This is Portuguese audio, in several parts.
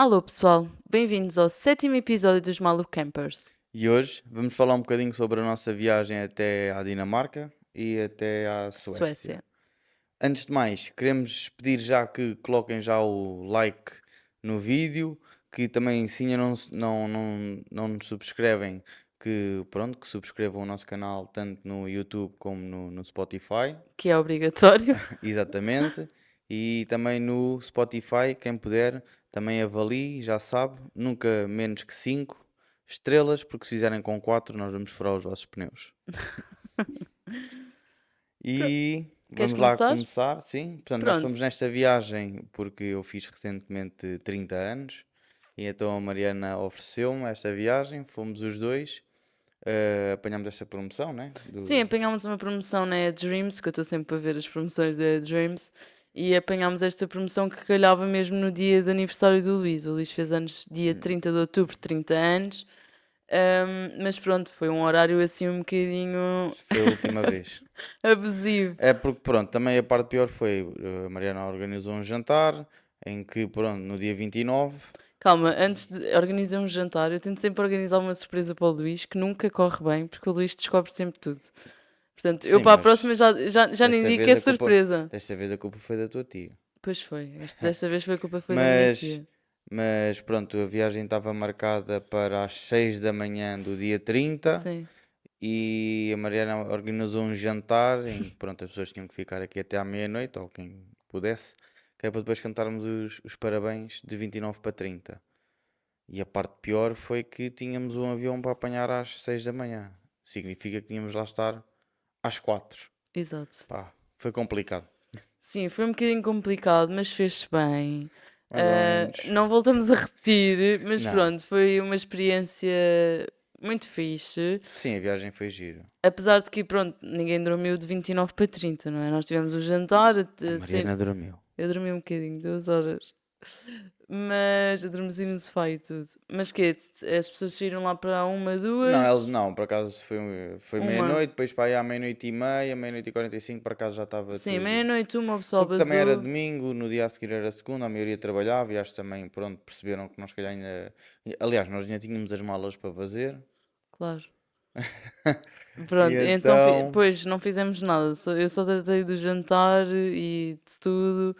Alô pessoal, bem-vindos ao sétimo episódio dos Malu Campers, E hoje vamos falar um bocadinho sobre a nossa viagem até à Dinamarca e até à Suécia. Suécia. Antes de mais, queremos pedir já que coloquem já o like no vídeo, que também se ainda não nos subscrevem, que pronto, que subscrevam o nosso canal tanto no YouTube como no Spotify, Que é obrigatório. exatamente. E também no Spotify, quem puder, também avalie, já sabe, nunca menos que 5 estrelas, porque se fizerem com 4 nós vamos furar os vossos pneus. Pro- E Queres vamos lá começar? começar, sim. Portanto, nós fomos Pronto. nesta viagem porque eu fiz recentemente 30 anos e então a Mariana ofereceu-me esta viagem, fomos os dois, apanhámos esta promoção, né? Sim, apanhámos uma promoção na Dreams, que eu estou sempre a ver as promoções da Dreams, e apanhámos esta promoção que calhava mesmo no dia de aniversário do Luís. O Luís fez anos dia 30 de outubro, 30 anos. Mas pronto, foi um horário assim um bocadinho Foi a última vez. abusivo. É porque, pronto, também a parte pior foi a Mariana organizou um jantar em que, pronto, no dia 29. Calma, antes de organizar um jantar, eu tento sempre organizar uma surpresa para o Luís, que nunca corre bem, porque o Luís descobre sempre tudo. Portanto, eu Sim, para a mas próxima já nem desta digo que vez é a culpa, surpresa. desta vez a culpa foi da tua tia. Pois foi, desta vez foi a culpa foi da minha Mas, tia. mas pronto, a viagem estava marcada para as 6 da manhã do dia 30 Sim, e a Mariana organizou um jantar em que pronto, as pessoas tinham que ficar aqui até à meia-noite, ou quem pudesse, que é para depois cantarmos os parabéns de 29 para 30. E a parte pior foi que tínhamos um avião para apanhar às 6 da manhã. Significa que tínhamos lá estar às 4. exato. Pá, foi complicado. Sim, foi um bocadinho complicado, mas fez-se bem. Mais ou menos. Não voltamos a repetir, mas Não. pronto, foi uma experiência muito fixe. Sim, a viagem foi gira. Apesar de que, pronto, ninguém dormiu de 29 para 30, não é? Nós tivemos o jantar, A Mariana dormiu. eu dormi um bocadinho, 2 horas. Mas adormeci no sofá e tudo. Mas que as pessoas saíram lá para uma, Não, eles duas, não, por acaso foi uma. meia-noite, depois para aí à meia-noite e meia, meia-noite e 45, por acaso já estava Sim, tudo. meia-noite, uma, o pessoal Porque também era basou. domingo, no dia a seguir era segunda, a maioria trabalhava e acho que também, pronto, perceberam que nós calhar ainda. Aliás, nós ainda tínhamos as malas para fazer. Claro. E Pronto, então, então. pois, não fizemos nada. Eu só tratei do jantar e de tudo.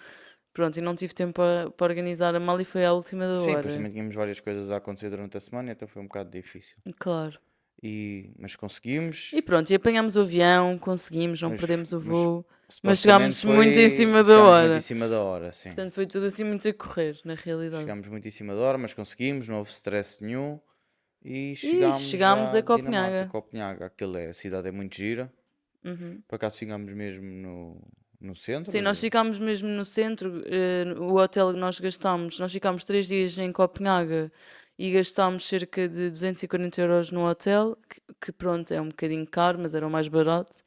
Pronto, e não tive tempo para organizar a mala e foi à última da Sim, pois hora. também tínhamos várias coisas a acontecer durante a semana, então foi um bocado difícil. Claro. Mas conseguimos, E pronto, e apanhámos o avião, conseguimos, não mas, perdemos o mas voo, mas supostamente chegámos muito em foi. cima da Chegámos muito em hora. cima da hora, sim. Portanto, foi tudo assim muito a correr, na realidade. Chegámos muito em cima da hora, mas conseguimos, não houve stress nenhum. E E chegámos chegámos à a Dinamarca, Copenhaga. Copenhaga. A cidade é muito gira. Uhum. Por acaso ficámos mesmo no Sim, nós centro. ficámos mesmo no centro. O hotel que nós gastámos, nós ficámos 3 dias em Copenhaga e gastámos cerca de 240 euros no hotel, que pronto, é um bocadinho caro, mas era o mais barato.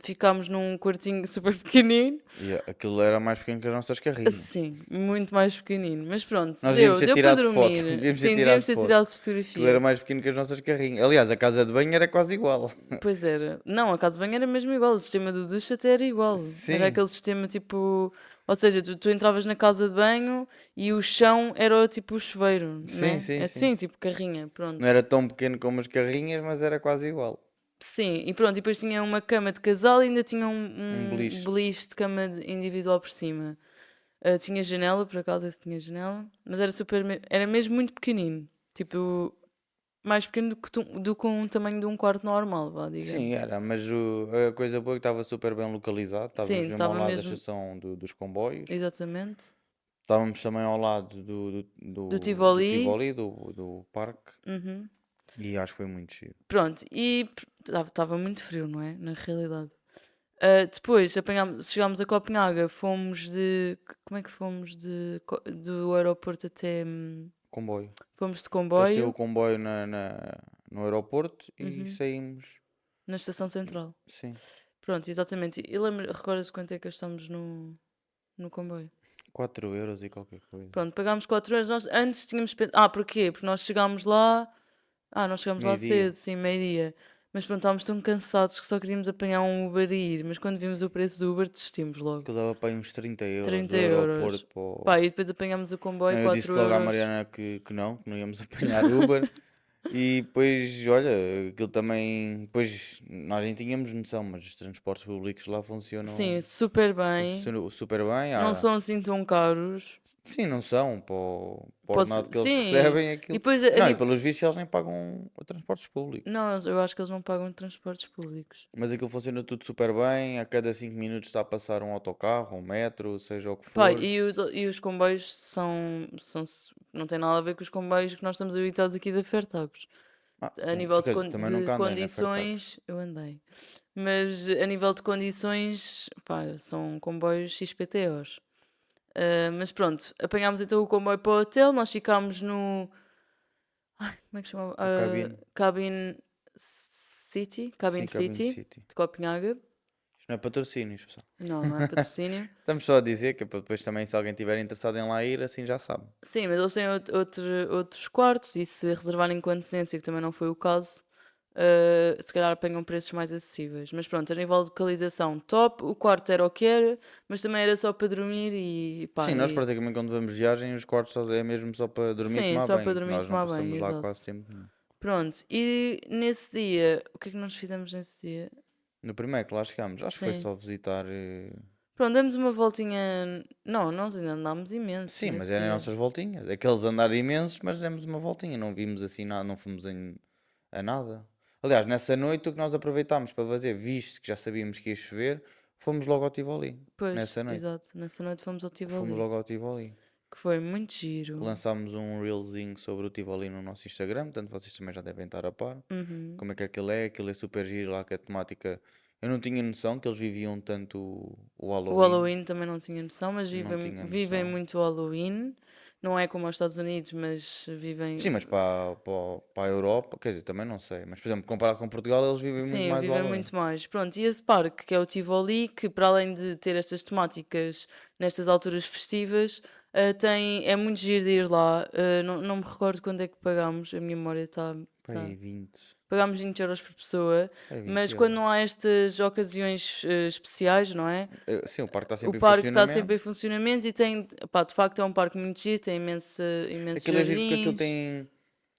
Ficámos num quartinho super pequenino. E aquilo era mais pequeno que as nossas carrinhas. Sim, muito mais pequenino. Mas pronto, Nós devíamos deu, ter deu para tirado foto. dormir. Devíamos ter Sim, tirado devíamos ter foto. tirado Aquilo era fotografia. mais pequeno que as nossas carrinhas. Aliás, a casa de banho era quase igual. Pois era. Não, a casa de banho era mesmo igual. O sistema do duche até era igual. Era Sim, aquele sistema tipo. Ou seja, tu entravas na casa de banho e o chão era tipo o chuveiro, sim, né? sim, É sim. assim, tipo carrinha, Não pronto. era tão pequeno como as carrinhas, mas era quase igual. Sim, e pronto. E depois tinha uma cama de casal e ainda tinha Um um beliche. beliche de cama individual por cima. Tinha janela, por acaso esse tinha janela. Mas era super. Era mesmo muito pequenino. Tipo, mais pequeno do que um tamanho de um quarto normal, vá, Sim, digamos. era, mas a coisa boa é que estava super bem localizado. Estávamos Sim, mesmo ao estava lado da mesmo. estação dos comboios. Exatamente. Estávamos também ao lado Do do Tivoli. Tivoli, do parque. Uhum. E acho que foi muito giro. Pronto, e estava muito frio, não é? Na realidade. Depois chegámos a Copenhaga, fomos de. Como é que fomos do aeroporto até. Comboio. Fomos de Até saiu o comboio, comboio no aeroporto e uhum, saímos. na estação central. Sim, Pronto, exatamente. E recordas quanto é que gastamos no comboio? 4 euros e qualquer coisa. Pronto, pagámos 4 euros. Nós antes tínhamos. Porquê? Porque nós chegámos lá. Nós chegámos lá cedo, Meio-dia. sim, meio-dia. Mas pronto, estávamos tão cansados que só queríamos apanhar um Uber e ir. Mas quando vimos o preço do Uber, desistimos logo. Que dava para aí uns 30 euros 30 do euros. aeroporto para Pá, o... e depois apanhámos o comboio, Não, eu disse 4 logo à euros. Mariana que não íamos apanhar Uber. E depois, olha, aquilo também. Depois nós nem tínhamos noção, mas os transportes públicos lá Sim, funcionam, super bem. funcionam super bem. Não são assim tão caros. Sim, não são. Para o ordenado que eles Sim. recebem, E aquilo. depois, Não, e pelos vistos eles nem pagam transportes públicos. não, eu acho que eles não pagam transportes públicos. Mas aquilo funciona tudo super bem. A cada 5 minutos está a passar um autocarro, um metro, seja o que Pá, for. e os comboios não tem nada a ver com os comboios que nós estamos habituados aqui da Fertagos. A Sim, nível quer dizer, também de nunca andei na Fairtax. condições, eu andei. Mas a nível de condições, pá, são comboios XPTOs. Mas pronto, apanhámos então o comboio para o hotel, nós ficámos no. Ai, como é que se chama? No cabine. Cabin City? Cabin Sim, cabine City, City. de Copenhaga. Isto não é patrocínios, pessoal. Não, não é patrocínio. Estamos só a dizer que é para depois também, se alguém estiver interessado em lá ir, assim já sabe. Sim, mas eles têm outros quartos e se reservarem com antecedência, que também não foi o caso, se calhar apanham preços mais acessíveis. Mas pronto, a nível de localização, top. O quarto era o que era, mas também era só para dormir e pá, Sim, nós praticamente quando vamos de viagem, os quartos é mesmo só para dormir e sim, tomar só para banho. dormir e Nós não tomar banho, passamos lá quase exato. sempre. Não. Pronto, e nesse dia, o que é que nós fizemos nesse dia? No primeiro que lá chegámos, acho que foi Sim. só visitar. Pronto, demos uma voltinha. Não, nós ainda andámos imenso Sim, mas nesse eram as dia. nossas voltinhas. Aqueles andares imensos, mas demos uma voltinha. Não vimos assim nada, não fomos a nada. Aliás, nessa noite o que nós aproveitámos para fazer, visto que já sabíamos que ia chover, fomos logo ao Tivoli. Pois, Nessa noite. exato, nessa noite fomos ao Fomos Tivoli, logo ao Tivoli. que foi muito giro. Lançámos um reelzinho sobre o Tivoli no nosso Instagram, portanto vocês também já devem estar a par. Uhum. Como é que aquilo é super giro lá, que a temática. Eu não tinha noção que eles viviam tanto o O Halloween, Halloween também não tinha noção, mas não tinha vivem noção. muito o Halloween. Não é como aos Estados Unidos, mas vivem. Sim, mas para a Europa, quer dizer, também não sei, mas por exemplo, comparado com Portugal, eles vivem muito Sim, mais o vivem Halloween. muito mais. Pronto, e esse parque, que é o Tivoli, que para além de ter estas temáticas nestas alturas festivas, é muito giro de ir lá. Não me recordo quando é que pagámos, a minha memória está. Pai, 20, Pagámos 20 euros por pessoa, pai, 20 mas quando euros. não há estas ocasiões especiais, não é? Sim, o parque está O sempre em parque está sempre em funcionamento. funcionamento e tem, pá, de facto é um parque muito giro, tem imensos Aquilo é giro porque aquilo jardins, tem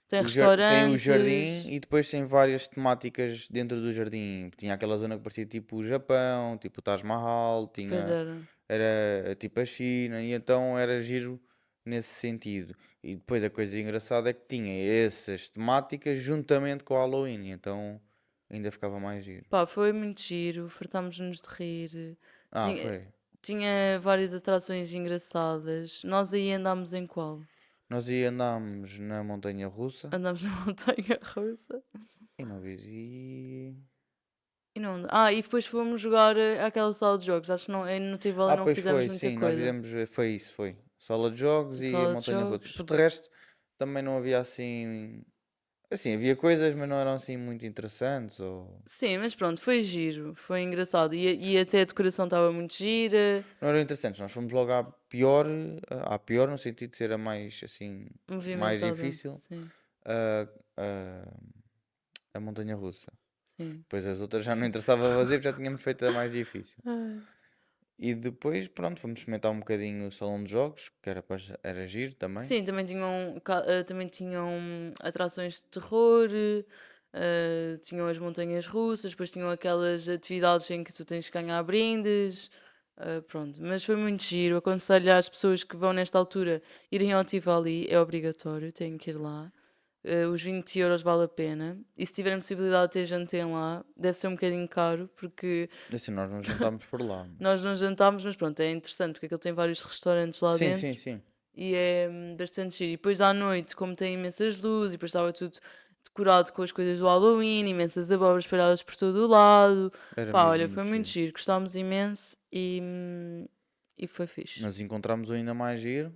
tem tem o jardim restaurantes. e depois tem várias temáticas dentro do jardim. Tinha aquela zona que parecia tipo o Japão, tipo o Taj Mahal, Pois tinha, era. era tipo a China, e então era giro nesse sentido. E depois a coisa engraçada é que tinha essas temáticas juntamente com o Halloween, então ainda ficava mais giro. Pá, foi muito giro, fartámos-nos de rir. Ah, Tinha, foi. tinha várias atrações engraçadas. Nós aí andámos em qual? Nós aí andámos na montanha russa Andámos na Montanha Russa. e não vi. E... E não, e depois fomos jogar àquela sala de jogos. Acho que não, no Tivoli Ah, não pois fizemos foi, muita sim, nós coisa. fizemos, foi isso, foi. Sala de jogos e a Sala de montanha russa. jogos. Por de resto, também não havia assim. Assim, havia coisas, mas não eram assim muito interessantes. Ou... Sim, mas pronto, foi giro, foi engraçado. E até a decoração estava muito gira, Não eram interessantes. Nós fomos logo à pior no sentido de ser a mais, assim, mais movimentada. difícil, Sim, a, a montanha russa. sim. Depois as outras já não interessava fazer, porque já tínhamos feito a mais difícil. Ai. E depois, pronto, fomos experimentar um bocadinho o salão de jogos, que era giro também. Sim, também tinham atrações de terror, tinham as montanhas russas, depois tinham aquelas atividades em que tu tens que ganhar brindes. Pronto, mas foi muito giro. Aconselho às pessoas que vão nesta altura irem ao Tivoli, é obrigatório, têm que ir lá. Os 20 euros vale a pena. E se tiverem possibilidade de ter jantar lá, deve ser um bocadinho caro, porque Assim, nós não jantámos por lá, nós mas... não jantámos, mas pronto, é interessante, porque aquele tem vários restaurantes lá Sim, sim, dentro sim. e é bastante giro. E depois à noite, como tem imensas luzes, e depois estava tudo decorado com as coisas do Halloween, imensas abóboras espalhadas por todo o lado. Era Pá, mesmo olha, foi muito muito giro. giro, gostámos imenso e foi fixe. Mas encontramos o ainda mais giro,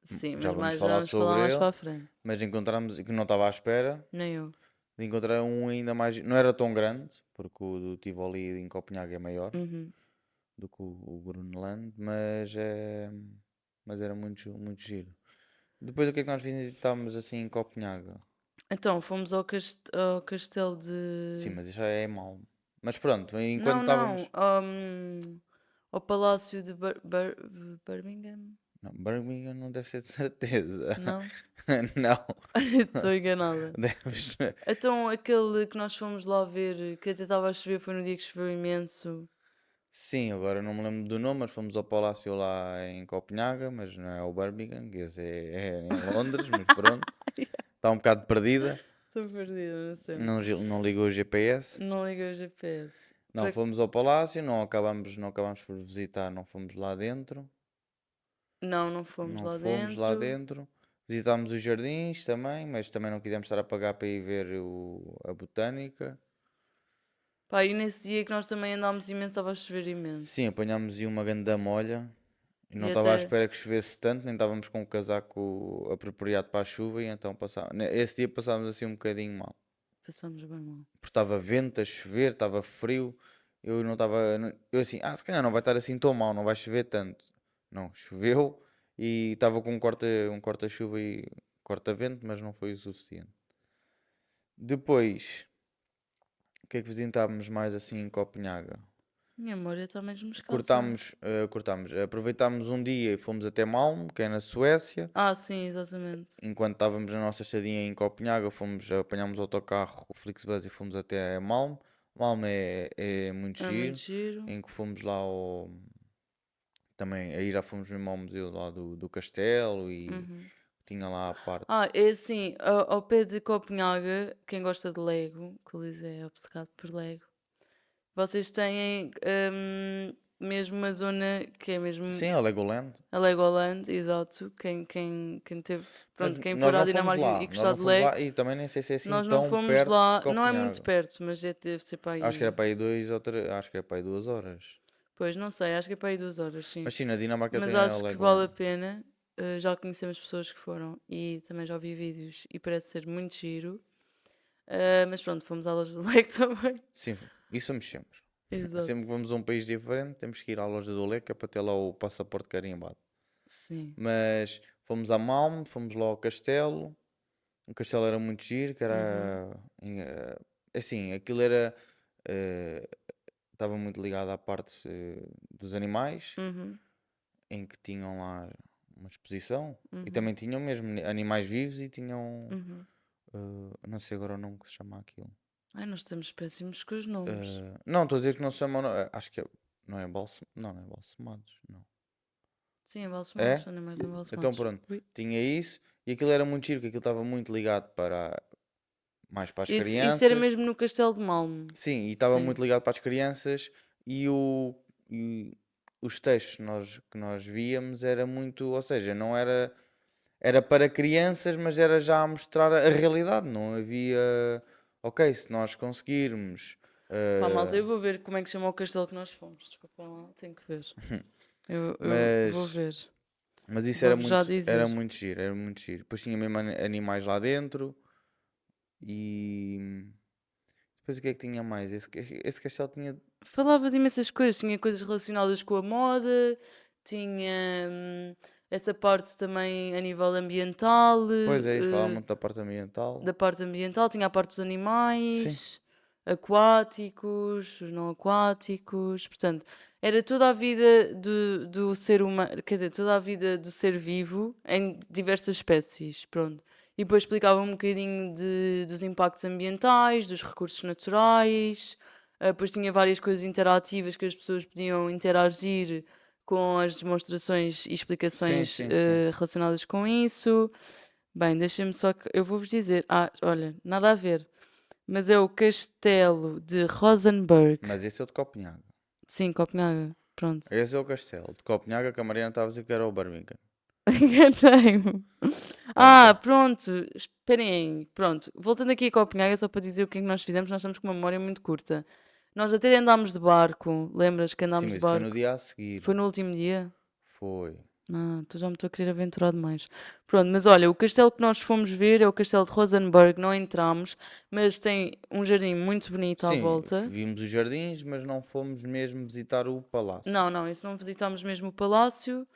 Sim, já mas vamos mais, já falar vamos falar sobre mais ele, para a frente. mas encontramos, que não estava à espera, Nem eu. de encontrar um ainda mais giro. Não era tão grande, porque o do Tivoli em Copenhague é maior Uhum. do que o Grunland, mas era muito, muito giro. Depois o que é que nós visitámos assim em Copenhague? Então, fomos ao castelo Sim, de. mas isso já é Malmo. Mas pronto, enquanto Não, não. estávamos. Ao palácio de Birmingham? Não, Birmingham não deve ser de certeza. Não? Não, Estou enganada. deves. Então, aquele que nós fomos lá ver, que até estava a chover, foi no dia que choveu imenso. Sim, agora não me lembro do nome, mas fomos ao Palácio lá em Copenhaga, mas não é o Birmingham, que esse é em Londres, mas pronto. Está um bocado perdida, Estou perdida, não sei. não ligou o GPS. Não liguei o GPS. Não, fomos ao Palácio, não acabamos por visitar, não fomos lá dentro. Não, não fomos Não lá fomos lá dentro. dentro. Visitámos os jardins também, mas também não quisemos estar a pagar para ir ver a botânica. Pá, e nesse dia que nós também andámos imenso, estava a chover Sim, imenso. apanhámos aí uma grande molha. E não E estava à até espera que chovesse tanto, nem estávamos com o casaco apropriado para a chuva, e então esse dia passámos assim um bocadinho mal. passamos bem mal. Porque estava vento a chover, estava frio. Eu não estava. Eu assim, se calhar não vai estar assim tão mal, não vai chover tanto. Não, choveu e estava com um corta-chuva e corta-vento, mas não foi o suficiente. Depois, o que é que visitámos mais assim em Copenhaga? Minha memória está mesmo escassa. Cortámos, aproveitámos um dia e fomos até Malmo, que é na Suécia. Ah, sim, exatamente. Enquanto estávamos na nossa estadia em Copenhaga, apanhámos o autocarro, o Flixbus, e fomos até Malmo. Malmo é muito É muito giro, giro. em que fomos lá também, aí já fomos mesmo ao museu lá do castelo, e Uhum. tinha lá a parte. Ah, é assim, ao pé de Copenhaga, quem gosta de Lego, que o Luís é obcecado por Lego, vocês têm mesmo uma zona que é mesmo Sim, a Legoland. a Legoland, exato. Quem teve, Mas pronto, quem for nós à não fomos Dinamarca e lá, nós gostar não de fomos Lego, lá, e também nem sei se é assim nós não tão fomos perto de lá, não é muito Copenhaga. perto, mas deve ser para Acho que era aí. para aí 2 ou 3, acho que era para aí 2 horas. Pois, não sei, acho que é para aí 2 horas, sim. Mas sim, na Dinamarca Mas tem a acho que vale a Legoland. pena. Já conhecemos pessoas que foram e também já vi vídeos e parece ser muito giro. Mas pronto, fomos à loja do Lego também. Sim, isso somos sempre. Sempre Exato. que vamos a um país diferente, temos que ir à loja do Leca para ter lá o passaporte carimbado. Sim. Mas fomos a Malmo, fomos lá ao castelo. O castelo era muito giro, que Uhum. era. Assim, aquilo era. eh, Estava muito ligado à parte dos animais, Uhum. em que tinham lá uma exposição. E Uhum. também tinham mesmo animais vivos, e tinham. Uhum. Não sei agora o nome que se chama aquilo. Ai, nós estamos péssimos com os nomes. Não, estou a dizer que não se chamam. Acho que é. Não é balsam. Não, não é balsamados. Não. Sim, embalsamados, É? animais Então embalsamados. pronto, Ui. tinha isso, e aquilo era muito giro, que aquilo estava muito ligado mais para as Isso era crianças. mesmo no Castelo de Malmo. Sim, e estava Sim. muito ligado para as crianças, e, e os textos que nós víamos era muito, ou seja, não era para crianças, mas era já a mostrar a realidade, não havia, ok, se nós conseguirmos, Pá, malta, eh, eu vou ver como é que se chama o castelo que nós fomos. Desculpa lá, tenho que ver. Eu vou mas ver. mas isso era Vou-vos já muito, era dizer. muito giro, era muito giro. Depois tinha mesmo animais lá dentro. E depois o que é que tinha mais? Esse castelo tinha. Falava de imensas coisas. Tinha coisas relacionadas com a moda, tinha essa parte também a nível ambiental, Pois é, isso falava muito da parte ambiental. da parte ambiental, tinha a parte dos Sim, animais, aquáticos, os não aquáticos, portanto, era toda a vida do ser humano, quer dizer, toda a vida do ser vivo em diversas espécies, pronto. E depois explicava um bocadinho dos impactos ambientais, dos recursos naturais, depois tinha várias coisas interativas que as pessoas podiam interagir com as demonstrações e sim, explicações sim, sim. relacionadas com isso. Bem, deixem-me só que eu vou-vos dizer. Ah, olha, nada a ver. Mas é o Castelo de Rosenborg. Mas esse é o de Copenhaga. Sim, Copenhaga. Pronto. Esse é o castelo. De Copenhaga, que a Mariana estava a dizer que era o Birmingham. Enganei-me. Estava Ah, cá. pronto. Esperem aí. Pronto. Voltando aqui a Copenhaga, só para dizer o que é que nós fizemos, nós estamos com uma memória muito curta. Nós até andámos de barco. Lembras que Sim, andámos mas de isso foi no barco? dia a seguir. Foi no último dia? Foi. Ah, tu já me estou a querer aventurar demais. Pronto, mas olha, o castelo que nós fomos ver é o castelo de Rosenborg, não entramos, mas tem um jardim muito bonito à Sim, volta. vimos os jardins, mas não fomos mesmo visitar o palácio. Não, não, isso não visitámos mesmo o palácio.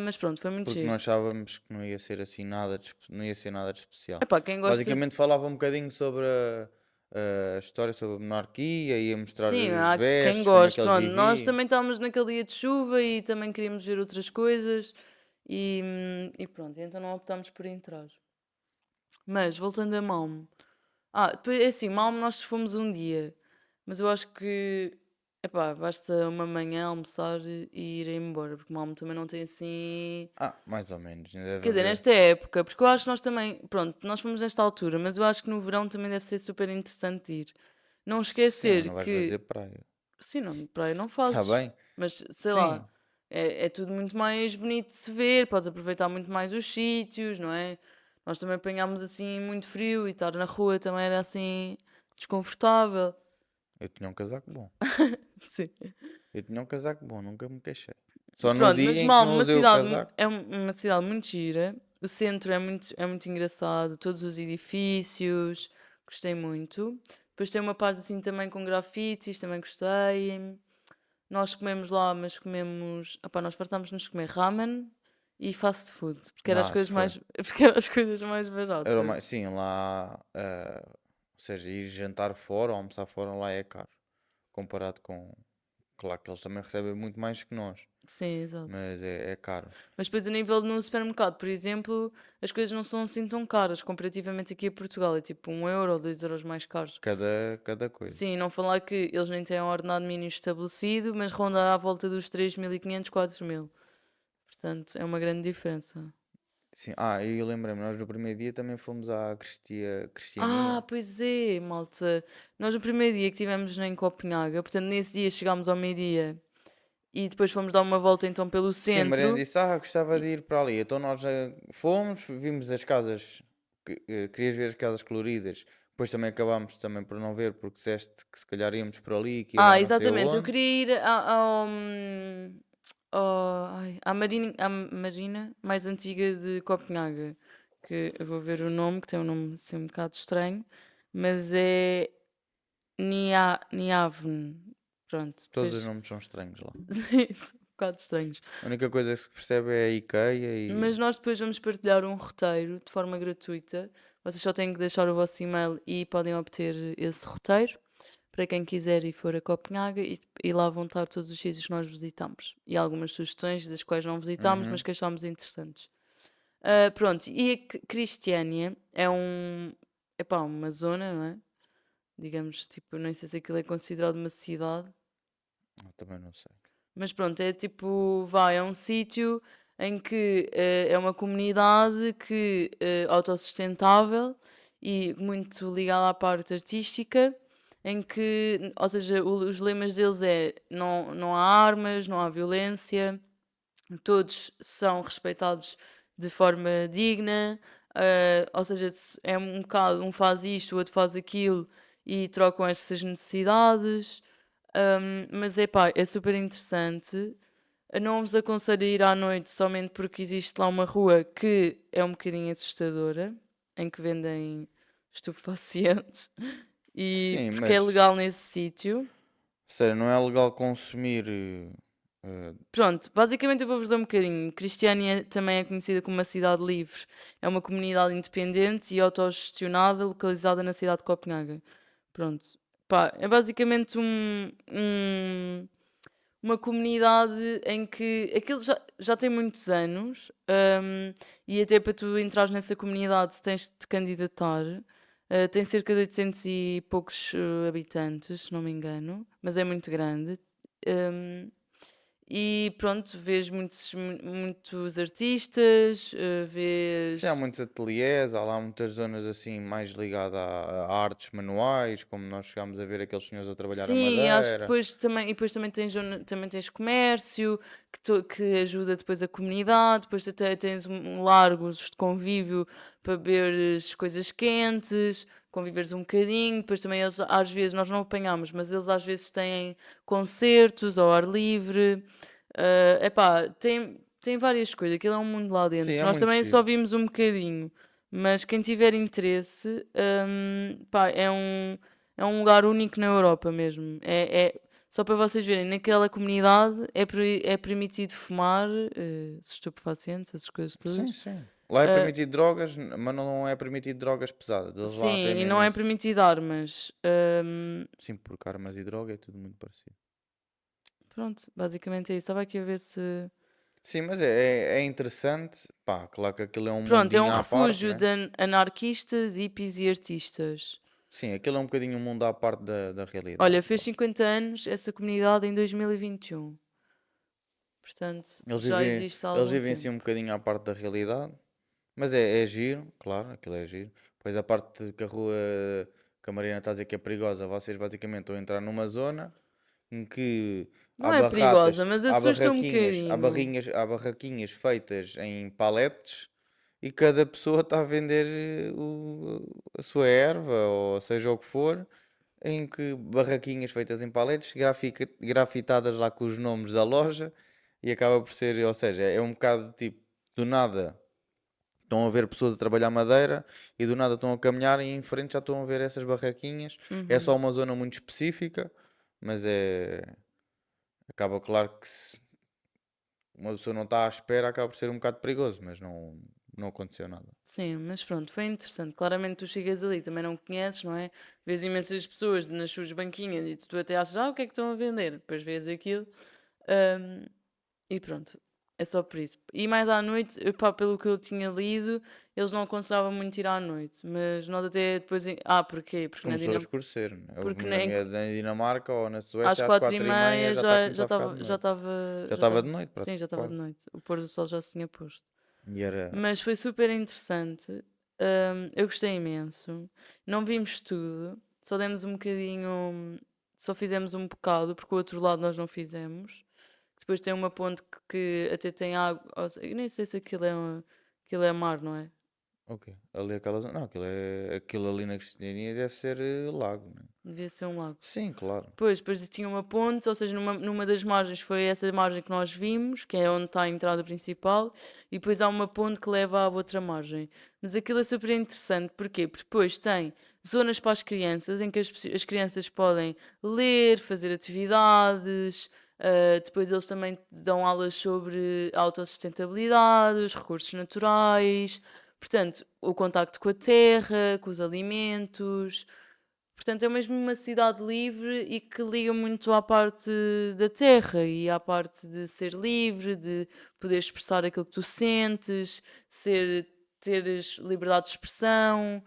Mas pronto, foi muito Porque giro. nós achávamos que não ia ser assim nada não ia ser nada de especial. Epá, quem gosta. Basicamente falava um bocadinho sobre a história sobre a monarquia, ia mostrar Sim, os há quem vestes, como é goste. que eles Pronto, nós viviam. também estávamos naquele dia de chuva e também queríamos ver outras coisas e pronto, então não optámos por entrar. Mas voltando a Malmo. Depois é assim, Malmo nós fomos um dia, mas eu acho que, epá, basta uma manhã almoçar e ir embora, porque Malmo também não tem assim. Mais ou menos, não deve Quer dizer, haver. nesta época, porque eu acho que nós também, pronto, nós fomos nesta altura, mas eu acho que no verão também deve ser super interessante ir. Não Sim, mas esquecer não vais fazer que, praia. sim, não, praia não Está fazes, bem? mas sei lá, Sim. é tudo muito mais bonito de se ver, podes aproveitar muito mais os sítios, não é? Nós também apanhámos assim muito frio e estar na rua também era assim desconfortável. Eu tinha um casaco bom. Sim. Eu tinha um casaco bom, nunca me queixei. Só no Pronto, dia mas em que Malmo, não uma usei o cidade, casaco. uma cidade muito gira. O centro é muito engraçado, todos os edifícios, gostei muito. Depois tem uma parte assim também com grafites, também gostei. Nós comemos lá, mas comemos. Opá, nós fartámos-nos de comer ramen e fast food, porque eram as Isso coisas foi. mais, porque eram as coisas mais Era baratas. sim, lá. Ou seja, ir jantar fora ou almoçar fora lá é caro. Comparado com. Claro que eles também recebem muito mais que nós. Sim, exato. Mas é caro. Mas depois a nível no supermercado, por exemplo, as coisas não são assim tão caras comparativamente aqui a Portugal. É tipo 1 euro ou 2 euros mais caros. Cada coisa. Sim, não falar que eles nem têm um ordenado mínimo estabelecido, mas ronda à volta dos 3.500, 4.000. Portanto, é uma grande diferença. Sim. E eu lembrei-me, nós no primeiro dia também fomos à Cristiania. Pois é, malta. Nós no primeiro dia que estivemos em Copenhaga, portanto, nesse dia chegámos ao meio-dia e depois fomos dar uma volta então pelo Sim, a Mariana centro. disse, gostava de E- ir para ali. Então nós fomos, vimos as casas, querias ver as casas coloridas. Depois também acabámos também por não ver, porque disseste que se calhar íamos por ali, que ia dar não sei Exatamente. Eu aonde. queria ir à marina mais antiga de Copenhaga, que eu vou ver o nome, que tem um nome assim um bocado estranho, mas é Niavn. Pronto, Todos os depois. nomes são estranhos lá. Sim, são um bocado estranhos. A única coisa que se percebe é a IKEA Mas nós depois vamos partilhar um roteiro de forma gratuita. Vocês só têm que deixar o vosso e-mail e podem obter esse roteiro para quem quiser e for a Copenhaga e lá vão estar todos os sítios que nós visitamos. E algumas sugestões das quais não visitámos, mas Uhum. que achámos interessantes. Pronto, e a Cristiânia é uma zona, não é? Digamos, tipo, nem sei se aquilo é considerado uma cidade. Também não sei. Mas pronto, é tipo, é um sítio em que é uma comunidade que autossustentável e muito ligada à parte artística, em que, ou seja, os lemas deles é não há armas, não há violência, todos são respeitados de forma digna, ou seja, é um bocado, um faz isto, o outro faz aquilo e trocam essas necessidades. Mas é super interessante. Eu não vos aconselho a ir à noite somente porque existe lá uma rua que é um bocadinho assustadora, em que vendem estupefacientes, e Sim, porque é mas legal nesse sítio. sério, não é legal consumir. Pronto, basicamente eu vou-vos dar um bocadinho. Cristiânia também é conhecida como uma cidade livre. É uma comunidade independente e autogestionada localizada na cidade de Copenhaga. Pronto. Pá, é basicamente uma comunidade em que aquilo já tem muitos anos, e até para tu entrares nessa comunidade tens de te candidatar. Tem cerca de 800 e poucos habitantes, se não me engano, mas é muito grande. Um, e pronto, vês muitos artistas, Sim, há vês. muitos ateliês, há lá muitas zonas assim mais ligadas a artes manuais, como nós chegámos a ver aqueles senhores a trabalhar a Sim, acho que madeira. depois também tens, também tens comércio, que ajuda depois a comunidade, depois até tens largos de convívio para beberes coisas quentes, conviveres um bocadinho, depois também eles às vezes, nós não apanhamos, mas eles às vezes têm concertos ao ar livre. Tem várias coisas, aquilo é um mundo lá Sim, dentro. é Nós muito também só giro. vimos um bocadinho, mas quem tiver interesse, é um lugar único na Europa mesmo. Só para vocês verem, naquela comunidade é permitido fumar, estupefacientes, essas coisas Sim, todas. sim. Lá é Ah, permitido drogas, mas não é permitido drogas pesadas. Eles lá sim, têm e mesmo não é isso. permitido armas. Sim, porque armas e droga é tudo muito parecido. Pronto, basicamente é isso. Estava aqui a ver se. Sim, mas é interessante. Pá, claro que aquilo é um Pronto, é um mundinho à parte, refúgio né? de anarquistas, hippies e artistas. Sim, aquilo é um bocadinho um mundo à parte da realidade. Olha, fez 50 anos essa comunidade em 2021. Portanto, Eles já vivem, existe há eles algum vivem assim tempo. um bocadinho à parte da realidade. Mas é giro, claro, aquilo é giro. Pois a parte de que a rua que a Mariana está a dizer que é perigosa, vocês basicamente estão a entrar numa zona em que Não é perigosa, mas há assusta um barraquinhas, bocadinho. há barraquinhas feitas em paletes e cada pessoa está a vender a sua erva ou seja o que for, em que barraquinhas feitas em paletes, grafitadas lá com os nomes da loja e acaba por ser, ou seja, é um bocado tipo, do nada. Estão a ver pessoas a trabalhar madeira e do nada estão a caminhar e em frente já estão a ver essas barraquinhas. É Uhum. só uma zona muito específica, mas é. Acaba claro que se uma pessoa não está à espera, acaba por ser um bocado perigoso, mas não aconteceu nada. Sim, mas pronto, foi interessante. Claramente tu chegas ali, também não conheces, não é? Vês imensas pessoas nas suas banquinhas e tu até achas, o que é que estão a vender? Depois vês aquilo. hum, E pronto, é só por isso. E mais à noite, pá, pelo que eu tinha lido, eles não aconselhavam muito ir à noite, mas nós até depois. Porquê? Porque Começou a escurecer, né? Houve porque na Dinamarca ou na às Suécia às quatro e 4h30 meia já está a já começar a ficar de já noite. estava Já estava de noite, sim, já estava de quase. noite. O pôr do sol já se tinha posto. E era. Mas foi super interessante. Eu gostei imenso. Não vimos tudo, só demos um bocadinho, só fizemos um bocado, porque o outro lado nós não fizemos. Depois tem uma ponte que até tem água. Eu nem sei se aquilo é mar, não é? Ok. Ali aquela zona. Não, aquilo ali na Cristiania deve ser lago, né? Devia ser um lago. Sim, claro. Pois, depois tinha uma ponte, ou seja, numa das margens foi essa margem que nós vimos, que é onde está a entrada principal, e depois há uma ponte que leva à outra margem. Mas aquilo é super interessante, porquê? Porque depois tem zonas para as crianças, em que as crianças podem ler, fazer atividades, depois eles também dão aulas sobre autossustentabilidade, os recursos naturais, portanto, o contacto com a terra, com os alimentos. Portanto, é mesmo uma cidade livre e que liga muito à parte da terra e à parte de ser livre, de poder expressar aquilo que tu sentes, teres liberdade de expressão.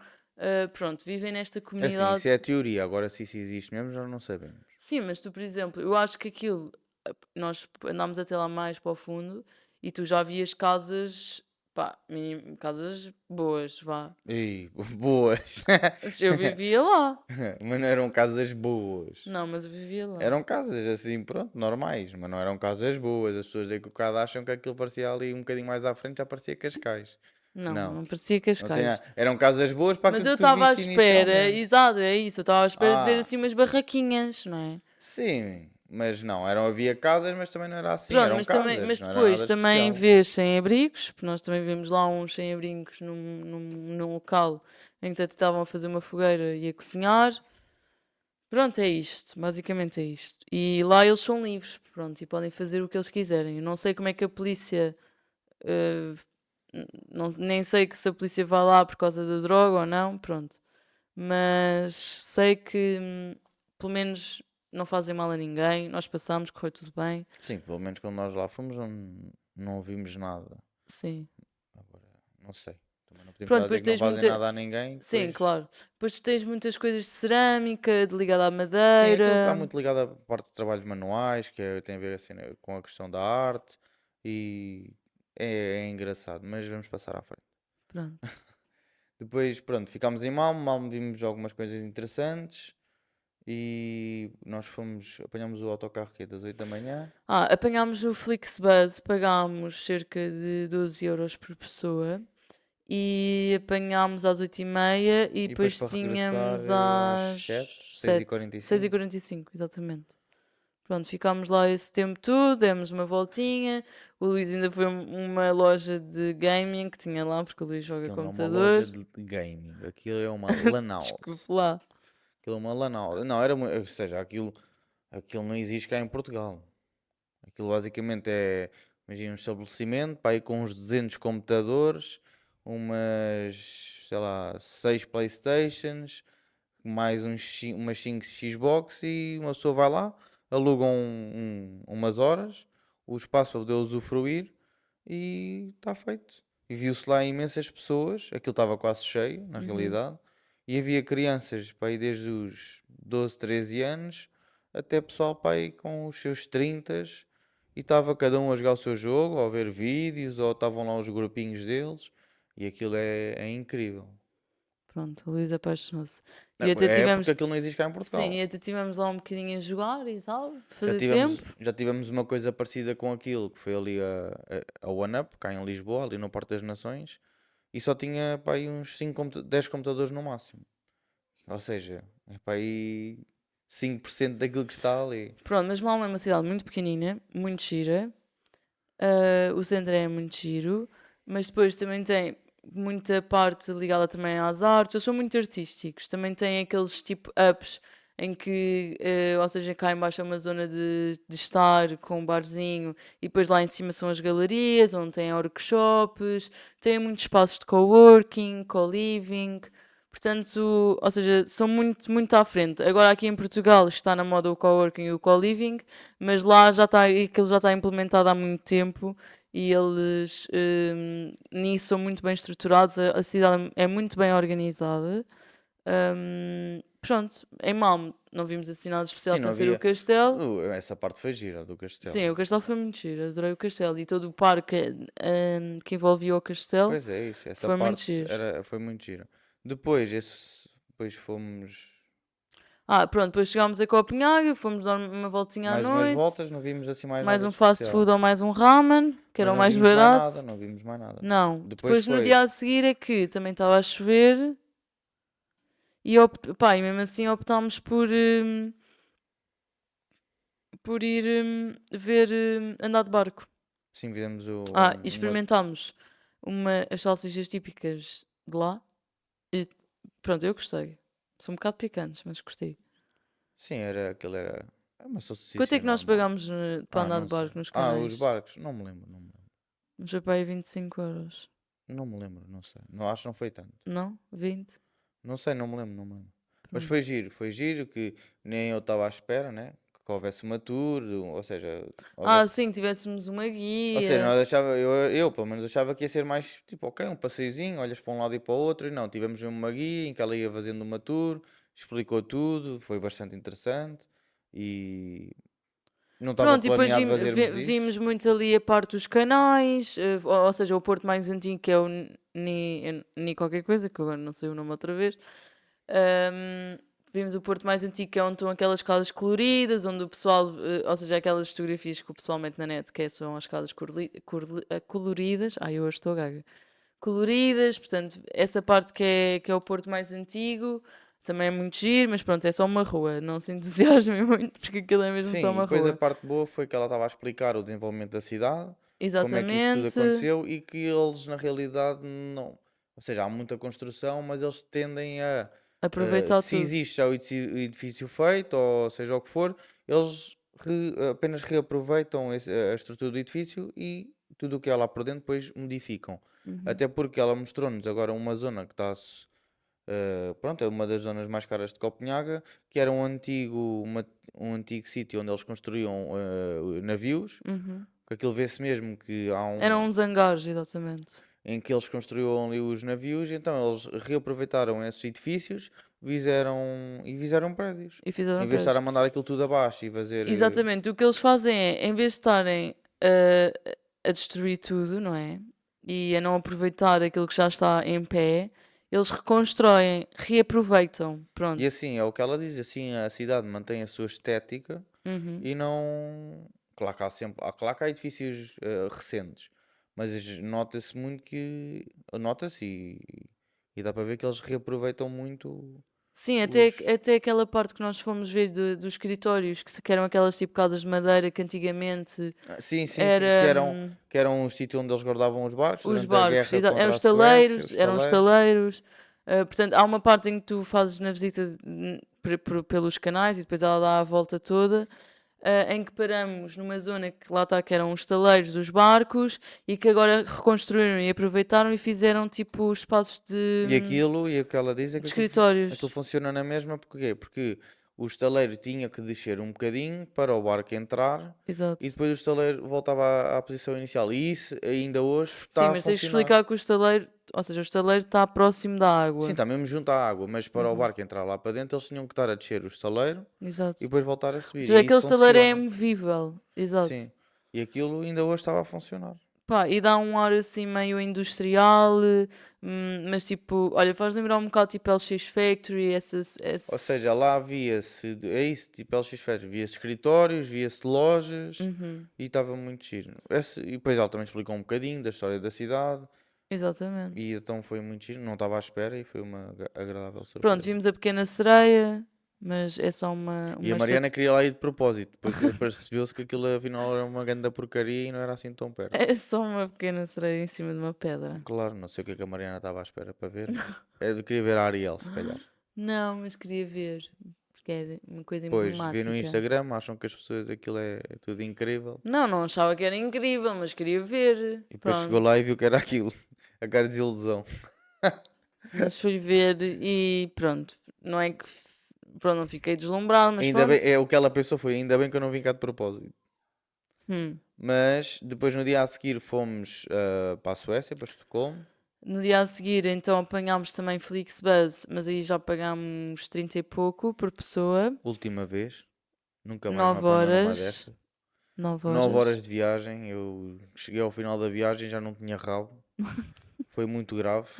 Pronto, vivem nesta É assim, comunidade. isso é a teoria. Agora, se isso existe mesmo, já não sabemos. Sim, mas tu, por exemplo, eu acho que aquilo, nós andámos até lá mais para o fundo e tu já vias casas, pá, casas boas, vá. Ei, boas. Eu vivia lá. Mas não eram casas boas. Não, mas eu vivia lá. Eram casas assim, pronto, normais. Mas não eram casas boas. As pessoas daí que o bocado acham que aquilo parecia ali um bocadinho mais à frente, já parecia Cascais. Não, Não, não parecia não tem Cascais. nada. Eram casas boas para Mas aquilo eu que tu estava à viste espera, inicialmente. exato, é isso, eu estava à espera de ver Ah, assim umas barraquinhas, não é? sim. Mas não, havia casas, mas também não era assim. Pronto, Eram mas casas, não era depois nada também especial. vês sem-abrigos, porque nós também vimos lá uns sem-abrigos num local em que até estavam a fazer uma fogueira e a cozinhar. Pronto, é isto, basicamente é isto. E lá eles são livres, pronto, e podem fazer o que eles quiserem. Eu não sei como é que a polícia, eh, nem sei que se a polícia vai lá por causa da droga ou não, pronto. Mas sei que pelo menos não fazem mal a ninguém. Nós passamos, correu tudo bem. Sim, pelo menos quando nós lá fomos não vimos nada. Sim. Agora, não sei. Também não podemos Pronto, estar a dizer depois que não tens fazem muita. nada a ninguém, Sim, depois. claro. Depois tens muitas coisas de cerâmica, de ligada à Sim, aquilo está madeira. muito ligado à parte de trabalhos manuais, tem a ver assim, né, com a questão da arte e é engraçado, mas vamos passar à frente. Pronto. Depois, pronto, ficámos em Malmo, Malmo vimos algumas coisas interessantes e nós apanhámos o autocarro aqui das 8 da manhã Apanhámos o Flixbus, pagámos cerca de 12 euros por pessoa e apanhámos às 8h30 e e depois depois para regressar tínhamos às às 7, 7, 6h45. 6h45, exatamente. Pronto, ficámos lá esse tempo todo, demos uma voltinha. O Luís ainda foi a uma loja de gaming que tinha lá, porque o Luís joga Aquilo não é uma computador. loja de gaming, aquilo é uma lan house. Desculpe lá. Aquilo é uma lan house. Não, era, ou seja, aquilo Aquilo não existe cá em Portugal. Aquilo basicamente é, imagina, um estabelecimento, para aí com uns 200 computadores, umas, sei lá, 6 Playstations, mais umas 5 Xbox e uma pessoa vai lá, aluga umas horas, o espaço para poder usufruir e está feito. E viu-se lá imensas pessoas, aquilo estava quase cheio, na Uhum. realidade, e havia crianças para aí desde os 12, 13 anos até pessoal para aí com os seus 30 e estava cada um a jogar o seu jogo, ou a ver vídeos, ou estavam lá os grupinhos deles, e aquilo é incrível. Pronto, o Luís apaixonou-se. É E até é porque tivemos, aquilo não existe cá em sim, Portugal. e até tivemos lá um bocadinho a jogar e tal, Já fazer tivemos, tempo. já tivemos uma coisa parecida com aquilo, que foi ali a One Up, cá em Lisboa, ali no Parque das Nações, e só tinha para aí uns 10 computadores no máximo. Ou seja, é para aí 5% daquilo que está ali. Pronto, mas Malmö é uma cidade muito pequenina, muito gira. O centro é muito giro, mas depois também tem muita parte ligada também às artes. Eles são muito artísticos. Também tem aqueles tipo ups em que, ou seja, cá em baixo é uma zona de estar com um barzinho e depois lá em cima são as galerias onde tem workshops, tem muitos espaços de coworking, co-living. Portanto, ou seja, são muito, muito à frente. Agora aqui em Portugal está na moda o coworking e o co-living, mas lá já está, aquilo já está implementado há muito tempo e eles nisso são muito bem estruturados, a cidade é muito bem organizada. Pronto, em Malmo não vimos assim nada especial Sim, não sem ser o havia. castelo. Essa parte foi gira do Sim, castelo. o castelo foi muito giro, adorei o castelo e todo o parque que envolvia o castelo Pois é, isso. Essa foi muito parte giro. foi muito gira. Depois fomos Pronto, depois chegámos a Copenhague, fomos dar uma voltinha à mais umas noite, voltas, não vimos assim mais mais nada um de fast especial. food ou mais um ramen, que era Mas o não mais vimos mais nada, barato. não vimos mais nada. Não, Depois depois no foi. dia a seguir é que também estava a chover e, pá, e mesmo assim optámos por ir ver andar de barco. Sim, fizemos E experimentámos as salsichas típicas de lá e pronto, eu gostei. São um bocado picantes, mas gostei. Sim, aquilo era uma Quanto é salsicha que nós normal. pagámos para andar de Não sei. barco nos Os canais? barcos, não me lembro, não me lembro. Nos foi para aí 25€. Não me lembro, não sei. Não, acho que não foi tanto. Não? 20? Não sei, não me lembro, não me lembro. Mas Pronto. foi giro que nem eu estava à espera, né? Que houvesse uma tour, ou seja, houvesse. Sim, tivéssemos uma Ou seja, guia. nós achava, eu pelo menos achava que ia ser mais tipo, ok, um passeiozinho, olhas para um lado e para o outro, e não, tivemos mesmo uma guia em que ela ia fazendo uma tour, explicou tudo, foi bastante interessante e não estava Pronto, e depois planeado fazermos vimos isso. muito ali a parte dos canais, ou seja, o porto mais antigo que é o Ni qualquer coisa, que agora não sei o nome outra vez. Ahm, Vimos o porto mais antigo que é onde estão aquelas casas coloridas, onde o pessoal, ou seja, aquelas fotografias que o pessoal mete na net, são as casas coloridas. Eu hoje estou gaga. Coloridas, portanto, essa parte que é o porto mais antigo. Também é muito giro, mas pronto, é só uma rua. Não se entusiasmem muito, porque aquilo é mesmo só Sim, e uma depois a rua. parte boa foi que ela estava a explicar o desenvolvimento da cidade, como é que isso tudo Exatamente. aconteceu e que eles na realidade não. Ou seja, há muita construção, mas eles tendem a Aproveitar se tudo. existe já o edifício feito, ou seja o que for, eles apenas reaproveitam a estrutura do edifício e tudo o que há lá por dentro depois modificam. Uhum. Até porque ela mostrou-nos agora uma zona que está, pronto, é uma das zonas mais caras de Copenhaga, que era um antigo sítio onde eles construíam navios, Uhum. que aquilo vê-se mesmo que há Eram uns hangares, exatamente. em que eles construíam ali os navios, então eles reaproveitaram esses edifícios fizeram, e fizeram prédios. E fizeram Em vez de estar prédios. a mandar aquilo tudo abaixo e fazer. Exatamente. O que eles fazem é, em vez de estarem a destruir tudo, não é? E a não aproveitar aquilo que já está em pé, eles reconstroem, reaproveitam. E Pronto. assim, é o que ela diz, assim a cidade mantém a sua estética Uhum. e não. Claro que há sempre. Claro que há edifícios recentes, mas nota-se muito que. Nota-se e dá para ver que eles reaproveitam muito Sim, até, os. até aquela parte que nós fomos ver dos escritórios, que eram aquelas tipo casas de madeira que antigamente Sim, sim, sim, era que eram os sítios onde eles guardavam os barcos os durante a barcos, guerra eram contra a Suécia, os estaleiros, eram estaleiros. estaleiros. Portanto, há uma parte em que tu fazes na visita, pelos canais e depois ela dá a volta toda. Em que paramos numa zona que lá está, que eram os estaleiros dos barcos e que agora reconstruíram e aproveitaram e fizeram tipo espaços E o que ela diz é de que aquilo escritórios. funciona na mesma, porquê? Porque o estaleiro tinha que descer um bocadinho para o barco entrar e Exato. depois o estaleiro voltava à posição inicial. E isso ainda hoje Sim, está a mas tens que funcionar. explicar que o estaleiro, ou seja, o estaleiro está próximo da Sim, água. está mesmo junto à água, mas para o Uhum, barco entrar lá para dentro eles tinham que estar a descer o estaleiro e exato. depois voltar a Ou subir. seja, E aquele isso estaleiro é funciona. movível. Exato. Sim. E aquilo ainda hoje estava a funcionar. Pá, e dá um ar assim meio industrial, mas tipo, olha, faz lembrar um bocado tipo LX Factory, Ou esses. seja, lá via-se, é isso, tipo LX Factory, via-se escritórios, via-se lojas Uhum, e estava muito giro. E depois ela também explicou um bocadinho da história da cidade exatamente. e então foi muito giro, não estava à espera e foi uma agradável Pronto, surpresa. vimos a Pequena Sereia, mas é só E a uma Mariana queria lá ir de propósito, depois percebeu-se que aquilo afinal era uma grande porcaria e não era assim tão perto. é só uma pequena sereia em cima de uma pedra. Claro, não sei o que a Mariana estava à espera para ver. Queria ver a Ariel, se calhar. Não, mas queria ver, porque era uma coisa Pois, vi no emblemática. Instagram, acham que as pessoas aquilo é tudo incrível. Não, não achava que era incrível, mas queria ver. E depois chegou Pronto. lá e viu que era aquilo. A cara de desilusão. Mas fui ver e pronto. Não é que. Pronto, não fiquei deslumbrado, mas Ainda bem, pronto. é o que ela pensou foi, ainda bem que eu não vim cá de propósito. Hum. Mas depois no dia a seguir fomos para a Suécia, para Estocolmo. No dia a seguir, então apanhámos também Flixbus, mas aí já pagámos 30 e pouco por pessoa. Última vez. Nunca mais me 9 apanhou numa horas. dessas. 9 9 horas. horas de viagem. Eu cheguei ao final da viagem já não tinha rabo. Foi muito grave.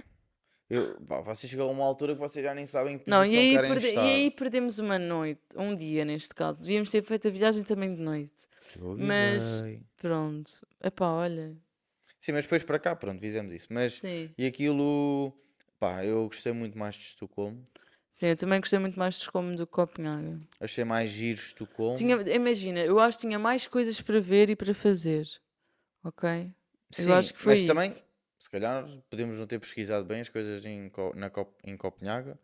Vocês chegam a uma altura que vocês já nem sabem em que Não, posição querem e estar. aí perdemos uma noite, um dia neste caso. Devíamos ter feito a viagem também de noite. Eu Mas avisei. pronto. Epá, olha. Sim, mas depois para cá, pronto, fizemos isso. Mas, Sim. e aquilo, pá, eu gostei muito mais de Estocolmo. Sim, eu também gostei muito mais de Estocolmo do que Copenhague. Achei mais giro Tinha, Estocolmo. imagina, eu acho que tinha mais coisas para ver e para fazer. Ok? Eu Sim, acho que foi mas também, isso. se calhar, podemos não ter pesquisado bem as coisas em Copenhague.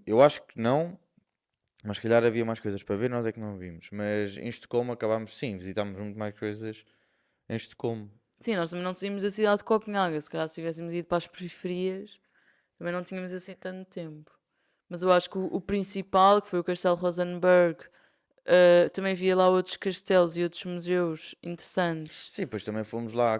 Eu acho que não, mas se calhar havia mais coisas para ver, nós é que não vimos. Mas em Estocolmo acabámos, sim, visitámos muito mais coisas em Estocolmo. Sim, nós também não saímos da cidade de Copenhague. Se calhar se tivéssemos ido para as periferias, também não tínhamos assim tanto tempo. Mas eu acho que o principal, que foi o Castelo Rosenberg, também havia lá outros castelos e outros museus interessantes. Sim, depois também fomos lá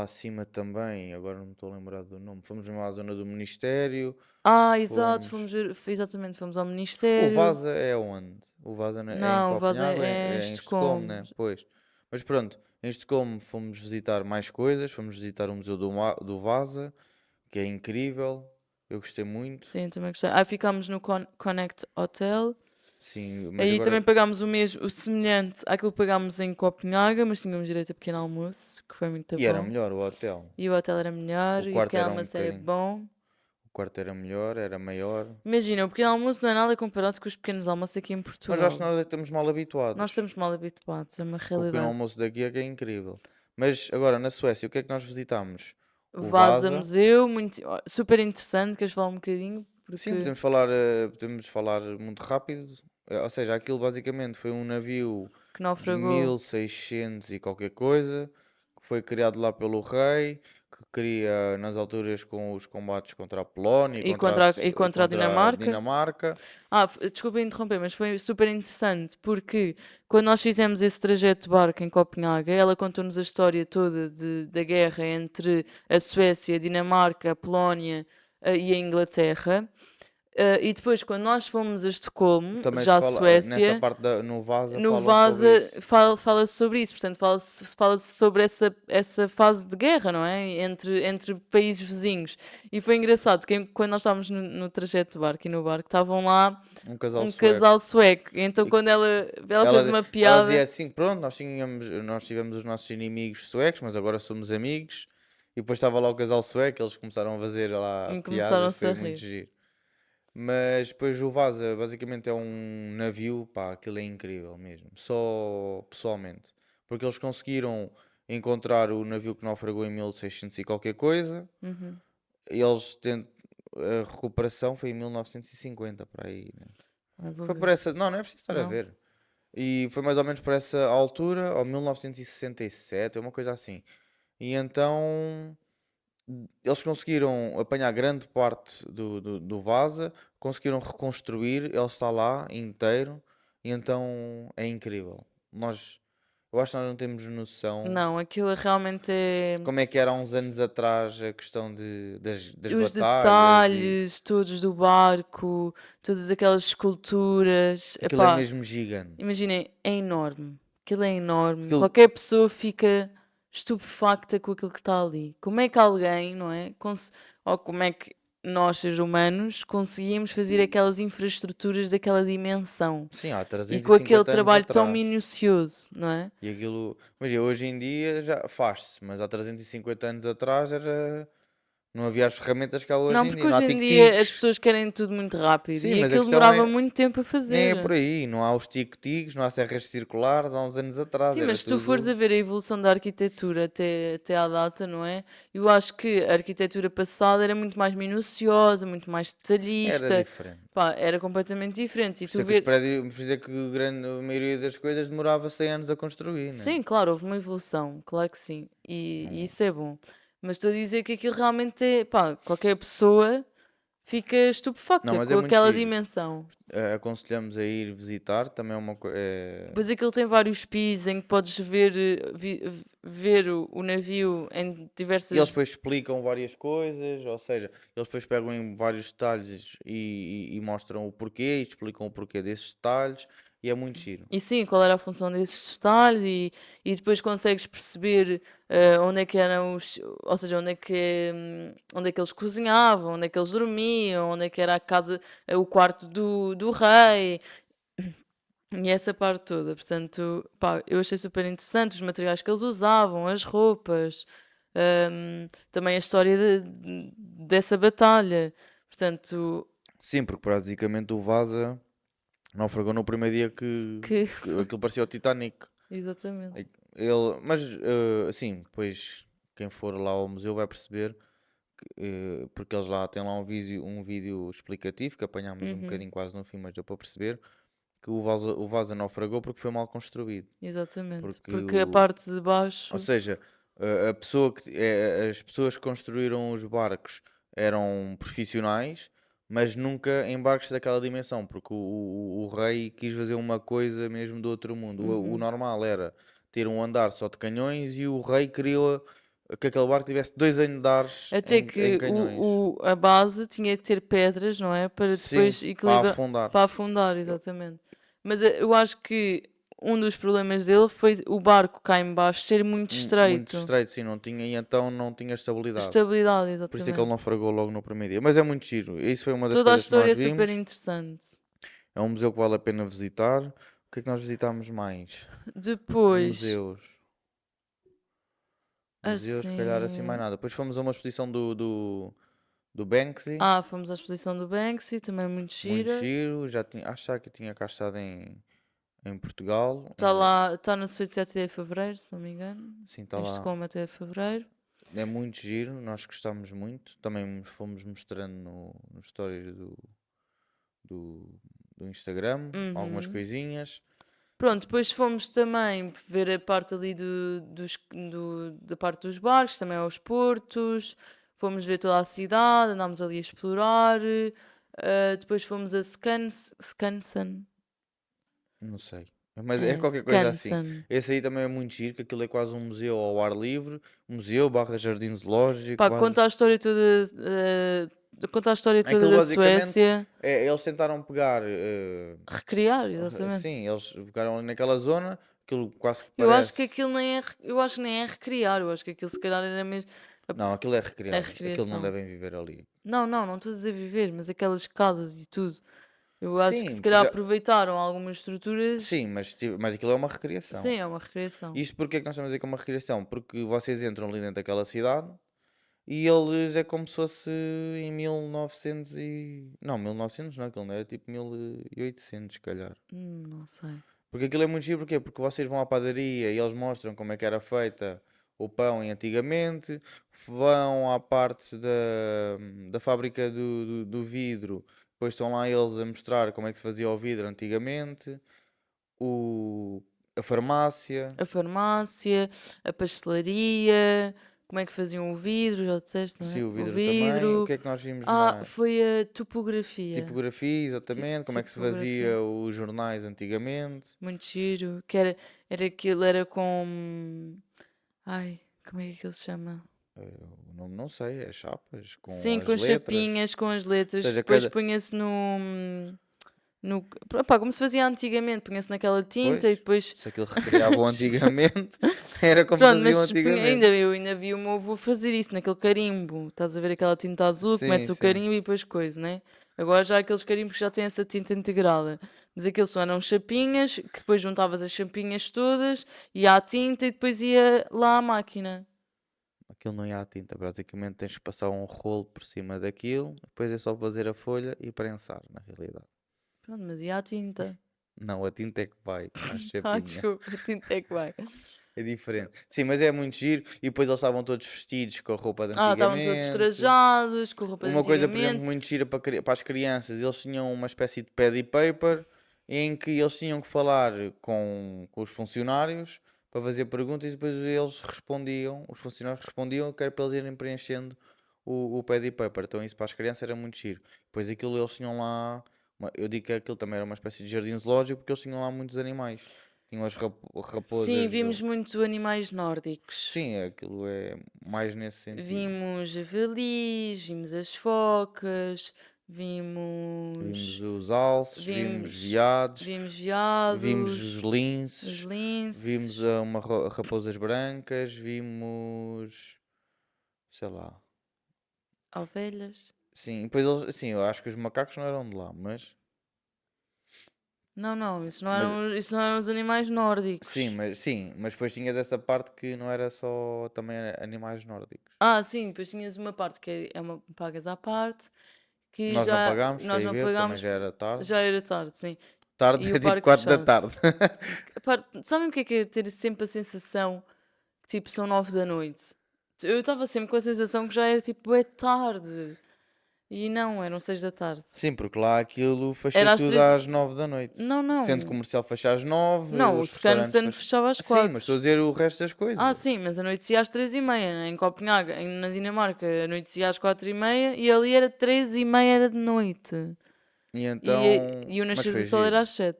acima também, agora não me estou a lembrar do nome. Fomos mesmo à zona do Ministério, Ah, exato, fomos. exatamente, fomos ao O Ministério. Vasa é onde? O Vasa é em Não, o Vaz Copenhague, é em é em Estocolmo, Estocolmo. né? Pois. Mas pronto, em Estocolmo fomos visitar mais coisas, fomos visitar o Museu do Vasa, que é incrível, eu gostei muito. Sim, também gostei. Aí ficámos no Connect Hotel. Sim, mas Aí também agora. pagámos o mesmo, o semelhante àquilo que pagámos em Copenhaga, mas tínhamos direito a pequeno almoço, que foi muito E era bom. melhor o hotel. E o hotel era O melhor, e o quarto pequeno era um almoço era bocadinho. bom. O quarto era melhor, era maior. Imagina, o pequeno almoço não é nada comparado com os pequenos almoços aqui em Mas eu acho que Portugal. nós é que estamos mal Nós habituados. estamos mal habituados, é uma Que o pequeno realidade. almoço daqui é que é incrível. Mas agora na Suécia, o que é que nós visitámos? O Vaza Vasa. Museu, muito, super interessante, queres falar um bocadinho? Sim, Porque... podemos falar muito rápido. Ou seja, aquilo basicamente foi um navio Que de naufragou. 1600 e qualquer coisa, que foi criado lá pelo rei, que queria nas alturas com os combates contra a Polónia E contra a contra a Dinamarca. Dinamarca. Ah, desculpa interromper, mas foi super interessante porque quando nós fizemos esse trajeto de barco em Copenhague, ela contou-nos a história toda da guerra entre a Suécia, a Dinamarca, a Polónia, e a Inglaterra. E depois, quando nós fomos a Estocolmo, Também se já a fala, nessa Suécia, parte no Vasa no falam sobre Vasa isso. fala-se sobre isso, portanto, fala-se sobre essa fase de guerra, não é? Entre países vizinhos. E foi engraçado que quando nós estávamos no trajeto de barco e no barco, estavam lá Um casal um sueco. casal sueco. Então, E quando ela fez ela, uma ela dizia piada assim: pronto, nós tivemos os nossos inimigos suecos, mas agora somos amigos. E depois estava lá o casal sueco, eles começaram a fazer lá e piadas, começaram-se a foi muito rir. giro. Mas depois o Vasa basicamente é um navio, pá, aquilo é incrível mesmo, só pessoalmente. Porque eles conseguiram encontrar o navio que naufragou em 1600 e qualquer coisa. Uhum. Eles a recuperação foi em 1950, por aí, né? Vou Foi por ver. essa. Não, não é preciso estar a Não? ver. E foi mais ou menos por essa altura, ou 1967, é uma coisa assim. E então eles conseguiram apanhar grande parte do Vaza, conseguiram reconstruir, ele está lá inteiro, e então é incrível. Eu acho que nós não temos noção Não, aquilo realmente é. de como é que era há uns anos atrás a questão das Os batalhas e detalhes todos do barco, todas aquelas esculturas. aquilo é Epá, mesmo gigante. imaginem, é enorme. Aquilo é enorme. Aquilo, Qualquer pessoa fica estupefacta com aquilo que está ali. Como é que alguém, não é? Ou como é que nós, seres humanos, conseguimos fazer aquelas infraestruturas daquela dimensão sim, há e com aquele 350 anos trabalho tão atrás. minucioso, não é? E aquilo, mas hoje em dia já faz-se, mas há 350 anos atrás era, não havia as ferramentas que há hoje Não, em porque dia, não há hoje em dia as tic-tics. pessoas querem tudo muito rápido Sim, e mas a aquilo questão demorava é, muito tempo a nem é por fazer. aí, não há os tic-tics, não há serras circulares, há uns anos atrás Sim, era mas se tu fores a tudo, ver a evolução da arquitetura até à data, não é? Eu acho que a arquitetura passada era muito mais minuciosa, muito mais sim, era detalhista, diferente. pá, era completamente diferente. E Por isso tu é que os ver, prédios, por isso é que a maioria das coisas demorava 100 anos a construir, né? sim, claro, houve uma evolução, claro que sim, e Hum. isso é bom. Mas estou a dizer que aquilo realmente é, pá, qualquer pessoa fica Não, estupefacta mas é com muito aquela giro. dimensão. Aconselhamos a ir visitar, também é uma coisa. Depois aquilo tem vários pisos em que podes ver, ver o navio em E eles diversas. depois explicam várias coisas, ou seja, eles depois pegam em vários detalhes e mostram o porquê, e explicam o porquê desses detalhes, e é muito giro. E sim, qual era a função desses detalhes e depois consegues perceber onde é que eram os, ou seja, onde é que eles cozinhavam, onde é que eles dormiam, onde é que era a casa, o quarto do rei e essa parte toda. Portanto, pá, eu achei super interessante os materiais que eles usavam, as roupas, também a história dessa batalha. Portanto, Sim, porque basicamente o Vasa naufragou no primeiro dia que que aquilo parecia o Titanic. exatamente. Mas, assim, depois quem for lá ao museu vai perceber, porque eles lá têm lá um vídeo explicativo que apanhámos um Uhum, bocadinho quase no fim, mas deu para perceber que o Vasa naufragou porque foi mal construído. exatamente. Porque Porque a parte de ou baixo. seja, a pessoa as pessoas que construíram os barcos eram profissionais, mas nunca em barcos daquela dimensão, porque o rei quis fazer uma coisa mesmo do outro mundo. O Uhum. normal era ter um andar só de canhões e o rei queria que aquele barco tivesse dois andares Até em que canhões. a base tinha de ter pedras, não é? Para Sim, depois para equilibrar, afundar. para afundar, Eu- exatamente. Mas eu acho que um dos problemas dele foi o barco cá em baixo ser muito Muito estreito. estreito, sim, não tinha, e então não tinha estabilidade. Estabilidade, Por isso é que ele exatamente. naufragou logo no primeiro dia. Mas é muito giro. Isso foi uma das Toda a coisas que história nós é super vimos. interessante. É um museu que vale a pena visitar. O que é que nós visitámos mais? Depois, Museus. Museus, se calhar assim mais assim. nada. Depois fomos a uma exposição do Banksy. Ah, fomos à exposição do Banksy, também muito Muito gira. giro. Acho que tinha cá estado em Portugal. Está lá, está no Sweet até fevereiro, se não me engano. Sim, está Em lá. Estocolmo até fevereiro. É muito giro. Nós gostámos muito. Também nos fomos mostrando nos stories do, do Instagram. Algumas Uhum. coisinhas. Pronto, depois fomos também ver a parte ali da parte dos barcos, também aos portos, fomos ver toda a cidade, andámos ali a explorar, depois fomos a Skansen, Não sei. Mas é é, qualquer coisa assim. Skansen. Esse aí também é muito giro, que aquilo é quase um museu ao ar livre. Museu barra jardim zoológico, Pá, quase. conta a história toda Aquilo da basicamente Suécia, eles tentaram pegar. recriar, exatamente. Sim, eles pegaram ali naquela zona, aquilo quase que Eu acho que parece. aquilo nem é, eu acho que nem é recriar, eu acho que aquilo se calhar era mesmo Não, aquilo é a recriado. Aquilo não recriação. devem viver ali. Não, não, não estou a dizer viver, mas aquelas casas e tudo. Eu acho que se Sim, calhar aproveitaram algumas estruturas. sim, mas aquilo é uma recriação. Sim, é uma recriação. Isto porque é que nós estamos a dizer que é uma recriação? Porque vocês entram ali dentro daquela cidade e eles é como se fosse em 1900 e... Não, 1900 não, aquilo não era tipo 1800, se calhar. Não sei. Porque aquilo é muito giro, porquê? Porque vocês vão à padaria e eles mostram como é que era feita o pão em antigamente, vão à parte da fábrica do vidro, depois estão lá eles a mostrar como é que se fazia o vidro antigamente, o, a farmácia, A farmácia, a pastelaria, como é que faziam o vidro, já disseste, não sim, é? o O vidro também. O vidro. que é que nós vimos Ah, mais? foi a topografia. Tipografia, exatamente, como é que se Tipografia. fazia os jornais antigamente. Muito giro. Que era aquilo, era com. Ai, como é que aquilo se chama? O nome não sei, é chapas, com Sim, as com as letras. chapinhas, com as Ou letras. seja, Depois cada. punha-se no. Pá, como se fazia antigamente. Punha-se naquela tinta e Pois, depois. se aquilo recriavam antigamente, era como Pronto, faziam mas antigamente. eu ainda vi o meu avô fazer isso naquele carimbo. Estás a ver aquela tinta azul que Sim, metes o sim. carimbo e depois coisa, né? Agora já há aqueles carimbos que já têm essa tinta integrada. Mas aqueles só eram chapinhas, que depois juntavas as chapinhas todas, ia à tinta e depois ia lá à máquina. Aquilo não ia à tinta, praticamente tens que passar um rolo por cima daquilo, depois é só fazer a folha e prensar, na realidade. Pronto, mas ia à tinta. Não, a tinta é que vai à Ah, chapinha. desculpa, a tinta é que vai. É diferente. Sim, mas é muito giro. E depois eles estavam todos vestidos com a roupa de Ah, estavam todos antigamente. trajados, com roupa de Uma coisa, por exemplo, antigamente. muito gira para as crianças, eles tinham uma espécie de pad e paper em que eles tinham que falar com os funcionários para fazer perguntas e depois eles respondiam, os funcionários respondiam, que era para eles irem preenchendo o pad e paper. Então isso para as crianças era muito giro. Depois aquilo eles tinham lá, eu digo que aquilo também era uma espécie de jardim zoológico porque eles tinham lá muitos animais. Tinham as Sim, raposas vimos muito animais nórdicos. Sim, aquilo é mais nesse sentido. Vimos javalis, vimos as focas, Vimos vimos, os alces, vimos vimos, veados, vimos vimos os veados, os linces, vimos linces, raposas brancas, vimos, sei lá. ovelhas. Sim, depois eles, sim, eu acho que os macacos não eram de lá, Não, não, mas isso não eram os animais nórdicos. sim, mas depois tinhas essa parte que não era só também animais nórdicos. Ah, sim, depois tinhas uma parte que é uma pagas à parte, que Nós não já pagámos para nós ir não ver, também pagámos, já era tarde. já era tarde, sim. Tarde E o é tipo parque 4 da fechado. tarde. Sabem o que é ter sempre a sensação que tipo são 9 da noite? Eu estava sempre com a sensação que já era tipo é tarde. E não, eram 6 da tarde. Sim, porque lá aquilo fecha Era às tudo 3. às 9 da noite. Não, O centro não. comercial fecha às 9, Não, o os restaurantes Scansen fecham. fechava às Sim, mas estou a 4. dizer o resto das Ah, coisas. sim, mas a noite ia às 3h30. Em Copenhague, na Dinamarca, a noite ia às 4h30 e ali era 3h30 era de noite. E E, então. e o Mas nascer do foi sol era giro. às 7.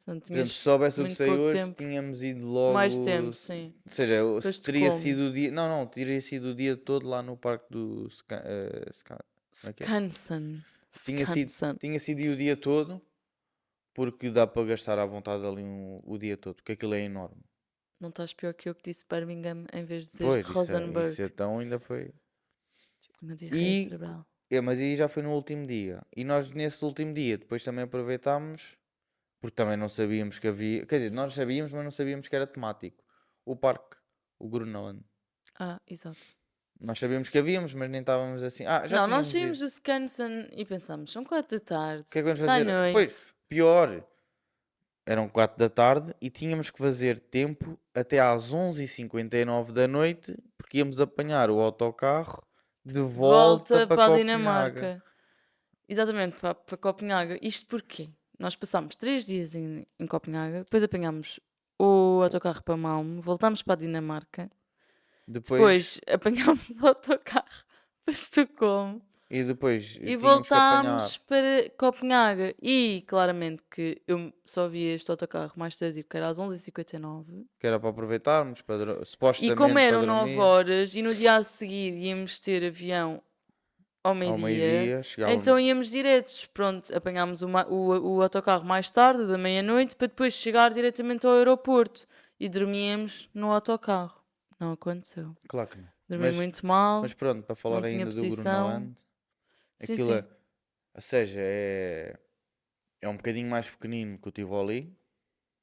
Portanto, Por exemplo, se tinhas soubesse o que muito sei pouco hoje, tempo. tínhamos ido Mais logo. tempo, sim. Ou seja, Para teria Estocolmo. sido o dia. Não, não, teria sido o dia todo lá no parque do. Como é que é? Skansen. Tinha sido, Skansen. tinha sido o dia todo, porque dá para gastar à vontade ali o dia todo, porque aquilo é enorme. Não estás pior que eu que disse Birmingham em vez de dizer Pois, Rosenberg. isso então ainda foi. Uma diarreia E, cerebral. mas aí já foi no último dia. E nós nesse último dia depois também aproveitámos, porque também não sabíamos que havia. Quer dizer, nós sabíamos, mas não sabíamos que era temático. O parque, o Grunaland. Ah, exato. Nós sabíamos que havíamos, mas nem estávamos assim. Ah, já Não, nós tínhamos ido. saímos do Skansen e pensámos, são 4 da tarde, O que é que vamos está à fazer? Pois, noite. pior, eram 4 da tarde e tínhamos que fazer tempo até às 11h59 da noite, porque íamos apanhar o autocarro de volta Volta para para a Copenhaga. Dinamarca. Exatamente, para Copenhaga. Isto porquê? Nós passámos 3 dias em Copenhaga, depois apanhámos o autocarro para Malmo, voltámos para a Dinamarca, Depois. depois apanhámos o autocarro para Estocolmo E depois e tínhamos que apanhar, voltámos para Copenhaga. E claramente que eu só vi este autocarro mais tarde, que era às 11h59. que era para aproveitarmos, E como supostamente para eram 9 dormir. horas e no dia a seguir íamos ter avião ao Ao meio-dia, meio-dia chegávamos. então íamos diretos. Pronto, apanhámos o autocarro mais tarde, da meia-noite, para depois chegar diretamente ao aeroporto. E dormíamos no autocarro. Não aconteceu. Claro que não. Dormi Mas, muito mal, mas pronto, para não falar tinha ainda do posição. Grunaland, Sim, aquilo sim. é, ou seja, é um bocadinho mais pequenino que o Tivoli.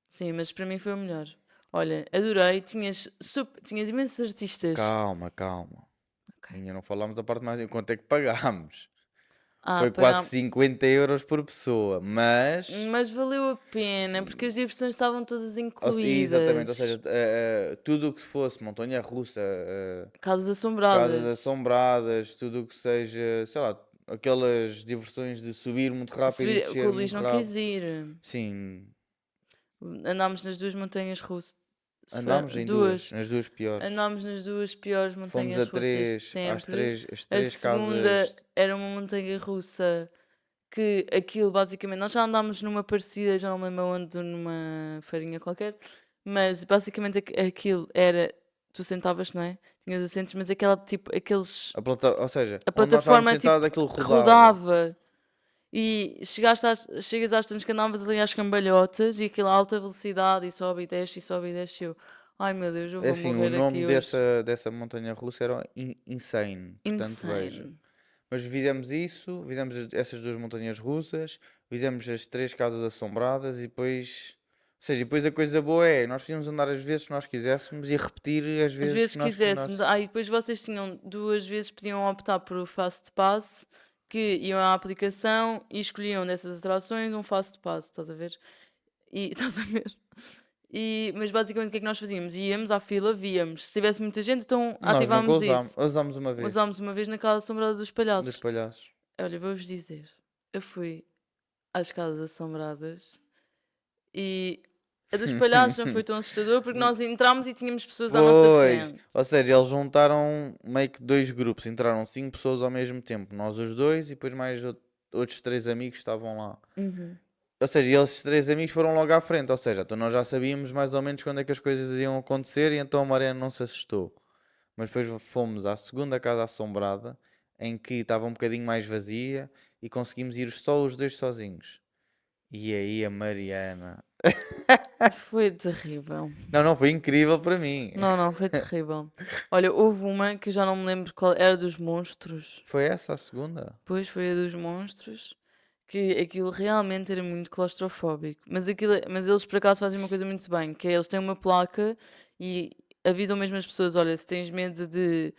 Sim, mas para mim foi o melhor. Olha, adorei. Tinhas imensos artistas. Calma, calma. Ok. Ainda não falámos da parte mais. Quanto é que pagámos? Ah, Foi quase pagámos. 50 euros por pessoa, mas. Mas valeu a pena, porque as diversões estavam todas Exatamente, ou incluídas. seja, tudo o que fosse montanha-russa, Casas casas assombradas. assombradas, tudo o que seja, sei lá, aquelas diversões de subir muito rápido e Subir, o que descer o Luís muito não rápido. quis ir. Sim, Andámos nas duas montanhas russas. andámos em duas, Duas. nas duas piores. Andámos nas duas piores Fomos montanhas a russas de três, sempre. as A três segunda casas. era uma montanha russa que aquilo basicamente. Nós já andámos numa parecida, já não me lembro onde, numa feirinha qualquer. Mas basicamente aquilo era. Tu sentavas, não é? Tinhas assentos, mas aquela tipo. Aqueles. Ou seja, A onde nós estávamos plataforma tipo sentados, aquilo rodava. rodava. E chegas às tantas que andavas ali às cambalhotas e aquilo a alta velocidade e sobe e desce e sobe e desce. Eu, ai meu Deus, eu É vou assim, o morrer nome aqui hoje. dessa montanha russa era Insane, portanto veja. Insane. Mas fizemos isso, fizemos essas duas montanhas russas, fizemos as três casas assombradas e depois. Ou seja, depois a coisa boa é, nós podíamos andar as vezes que nós quiséssemos e repetir as Às vezes vezes que nós. quiséssemos. Ah, e depois vocês tinham duas vezes, podiam optar por o Fast Pass, que iam à aplicação e escolhiam dessas atrações um Fast Pass, estás a ver? E estás a ver? Mas basicamente o que é que nós fazíamos? Íamos à fila, víamos. Se tivesse muita gente, então Nós nunca ativávamos usámos, isso. usámos uma vez, Usámos uma vez na Casa Assombrada dos dos Palhaços. palhaços. Olha, vou-vos dizer, eu fui às Casas Assombradas e a dos palhaços não foi tão assustador porque nós entramos e tínhamos pessoas à nossa Pois, frente. ou seja, eles juntaram meio que dois grupos, entraram cinco pessoas ao mesmo tempo, nós os dois e depois mais outros três amigos estavam lá. Uhum. Ou seja, e esses três amigos foram logo à frente, ou seja, então nós já sabíamos mais ou menos quando é que as coisas iam acontecer e então a Mariana não se assustou. Mas depois fomos à segunda casa assombrada, em que estava um bocadinho mais vazia e conseguimos ir só os dois sozinhos. E aí a Mariana. Foi terrível. Não, não, foi incrível para mim. Não, não, foi terrível. Olha, houve uma que já não me lembro qual era dos monstros. Foi essa a segunda? Pois foi a dos monstros. Que aquilo realmente era muito claustrofóbico. Mas eles por acaso fazem uma coisa muito bem, que é eles têm uma placa e avisam mesmo as pessoas, olha, se tens medo de.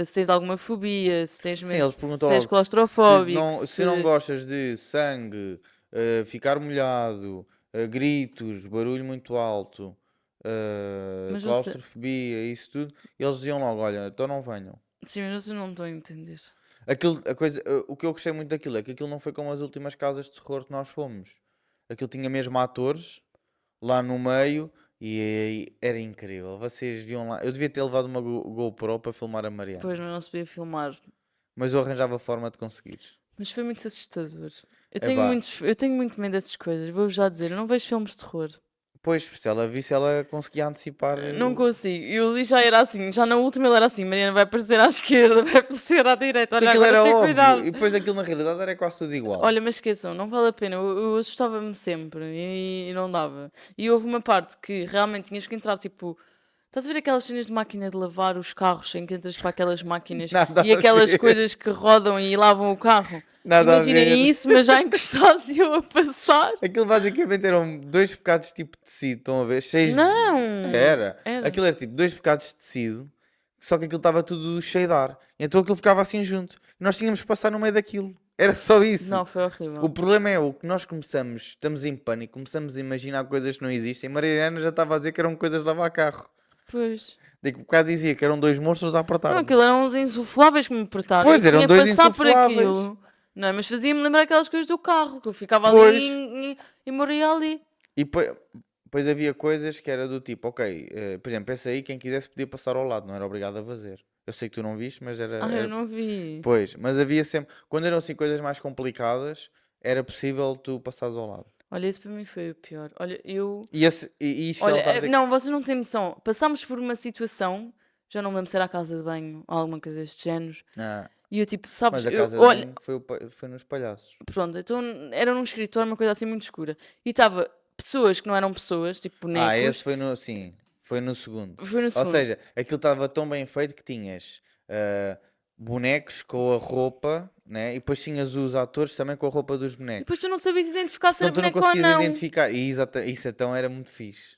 Se tens alguma fobia, se tens Sim, medo, eles perguntam se és logo se claustrofóbico, não, se não gostas de sangue, ficar molhado, gritos, barulho muito alto, Mas você. claustrofobia, isso tudo, eles diziam logo: olha, então não venham. Sim, mas vocês não estão a entender. O que eu gostei muito daquilo é que aquilo não foi como as últimas casas de terror que nós fomos. Aquilo tinha mesmo atores lá no meio e era incrível. Vocês viam lá. Eu devia ter levado uma GoPro para filmar a Pois, Mariana, mas não se podia filmar. mas eu arranjava forma de conseguir. Mas foi muito assustador. Epá, Eu tenho muito medo dessas coisas, vou-vos já dizer, eu não vejo filmes de terror. pois, se ela visse, ela conseguia antecipar. Não consigo. E o Luís já era assim, já na última ele era assim, Mariana vai aparecer à esquerda, vai aparecer à direita, Porque olha aquilo agora era tem óbvio. cuidado. E depois aquilo na realidade era quase tudo igual. Olha, mas esqueçam, não vale a pena, eu assustava-me sempre e não dava. E houve uma parte que realmente tinhas que entrar, tipo, estás a ver aquelas cenas de máquina de lavar os carros em que entras para aquelas máquinas Nada e a aquelas ver. coisas que rodam e lavam o carro? Nada a Imaginem ver. isso, mas já encostados e eu a passar. Aquilo basicamente eram dois bocados tipo de tecido, estão a ver? Cheios de. Não! Era. Era. Aquilo era tipo dois bocados de tecido, só que aquilo estava tudo cheio de ar. Então aquilo ficava assim junto. E nós tínhamos que passar no meio daquilo. Era só isso. Não, foi O horrível. problema é o que nós começamos, estamos em pânico, começamos a imaginar coisas que não existem. Mariana já estava a dizer que eram coisas de lavar carro. Pois. Daqui a bocado dizia que eram dois monstros a Não, aquilo apertar-nos. eram uns insufláveis que me apertaram. Eu Pois, eram tinha que dois passar por insufláveis. aquilo. Não, é? Mas fazia-me lembrar aquelas coisas do carro, que eu ficava ali Pois. e morria ali. E depois havia coisas que era do tipo, ok, por exemplo, essa aí quem quisesse podia passar ao lado, não era obrigado a fazer. Eu sei que tu não viste, mas Ah, eu não vi. Pois, mas havia sempre, quando eram assim coisas mais complicadas, era possível tu passares ao lado. Olha, isso para mim foi o pior. Olha, eu. E isto que ela Olha, está a dizer não, vocês não têm noção. Passámos por uma situação, já não me lembro se era a casa de banho ou alguma coisa deste género. Ah, E eu tipo, sabes, mas a casa de olha, banho foi nos palhaços. pronto, então era num escritório, uma coisa assim muito escura. E estava pessoas que não eram pessoas, tipo Esse bonecos. foi no, sim, foi no segundo. Foi no Ou segundo. seja, aquilo estava tão bem feito que tinhas bonecos com a roupa, né? E depois tinhas os atores também com a roupa dos E depois bonecos. tu não sabias identificar se Então era tu não boneco ou conseguias não. identificar. E isso então era muito fixe.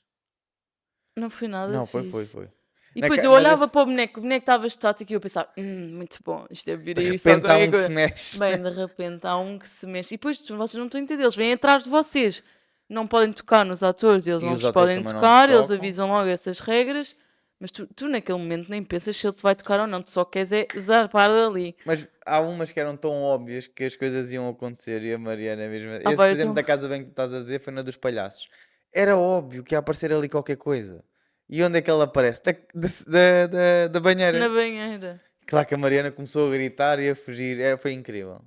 Não foi nada Não, foi, foi, fixe. foi. E Na depois ca- eu Mas olhava esse, para o boneco estava estático e eu pensava, muito bom, isto é vir de aí só repente há qualquer um que se coisa. mexe. Bem, de repente há um que se mexe. E depois vocês não estão a entender, eles vêm atrás de vocês. Não podem tocar nos atores, eles E não os vos atores podem também não nos tocar, eles tocam. avisam logo essas regras. Mas tu naquele momento nem pensas se ele te vai tocar ou não, tu só queres é zarpar dali. Mas há umas que eram tão óbvias que as coisas iam acontecer e a Mariana mesmo. Ah, Esse, pá, por eu exemplo, estou. da Casa Bem que tu estás a dizer foi na dos palhaços. Era óbvio que ia aparecer ali qualquer coisa. E onde é que ela aparece? Da Na banheira. banheira. Claro que a Mariana começou a gritar e a fugir. Foi incrível.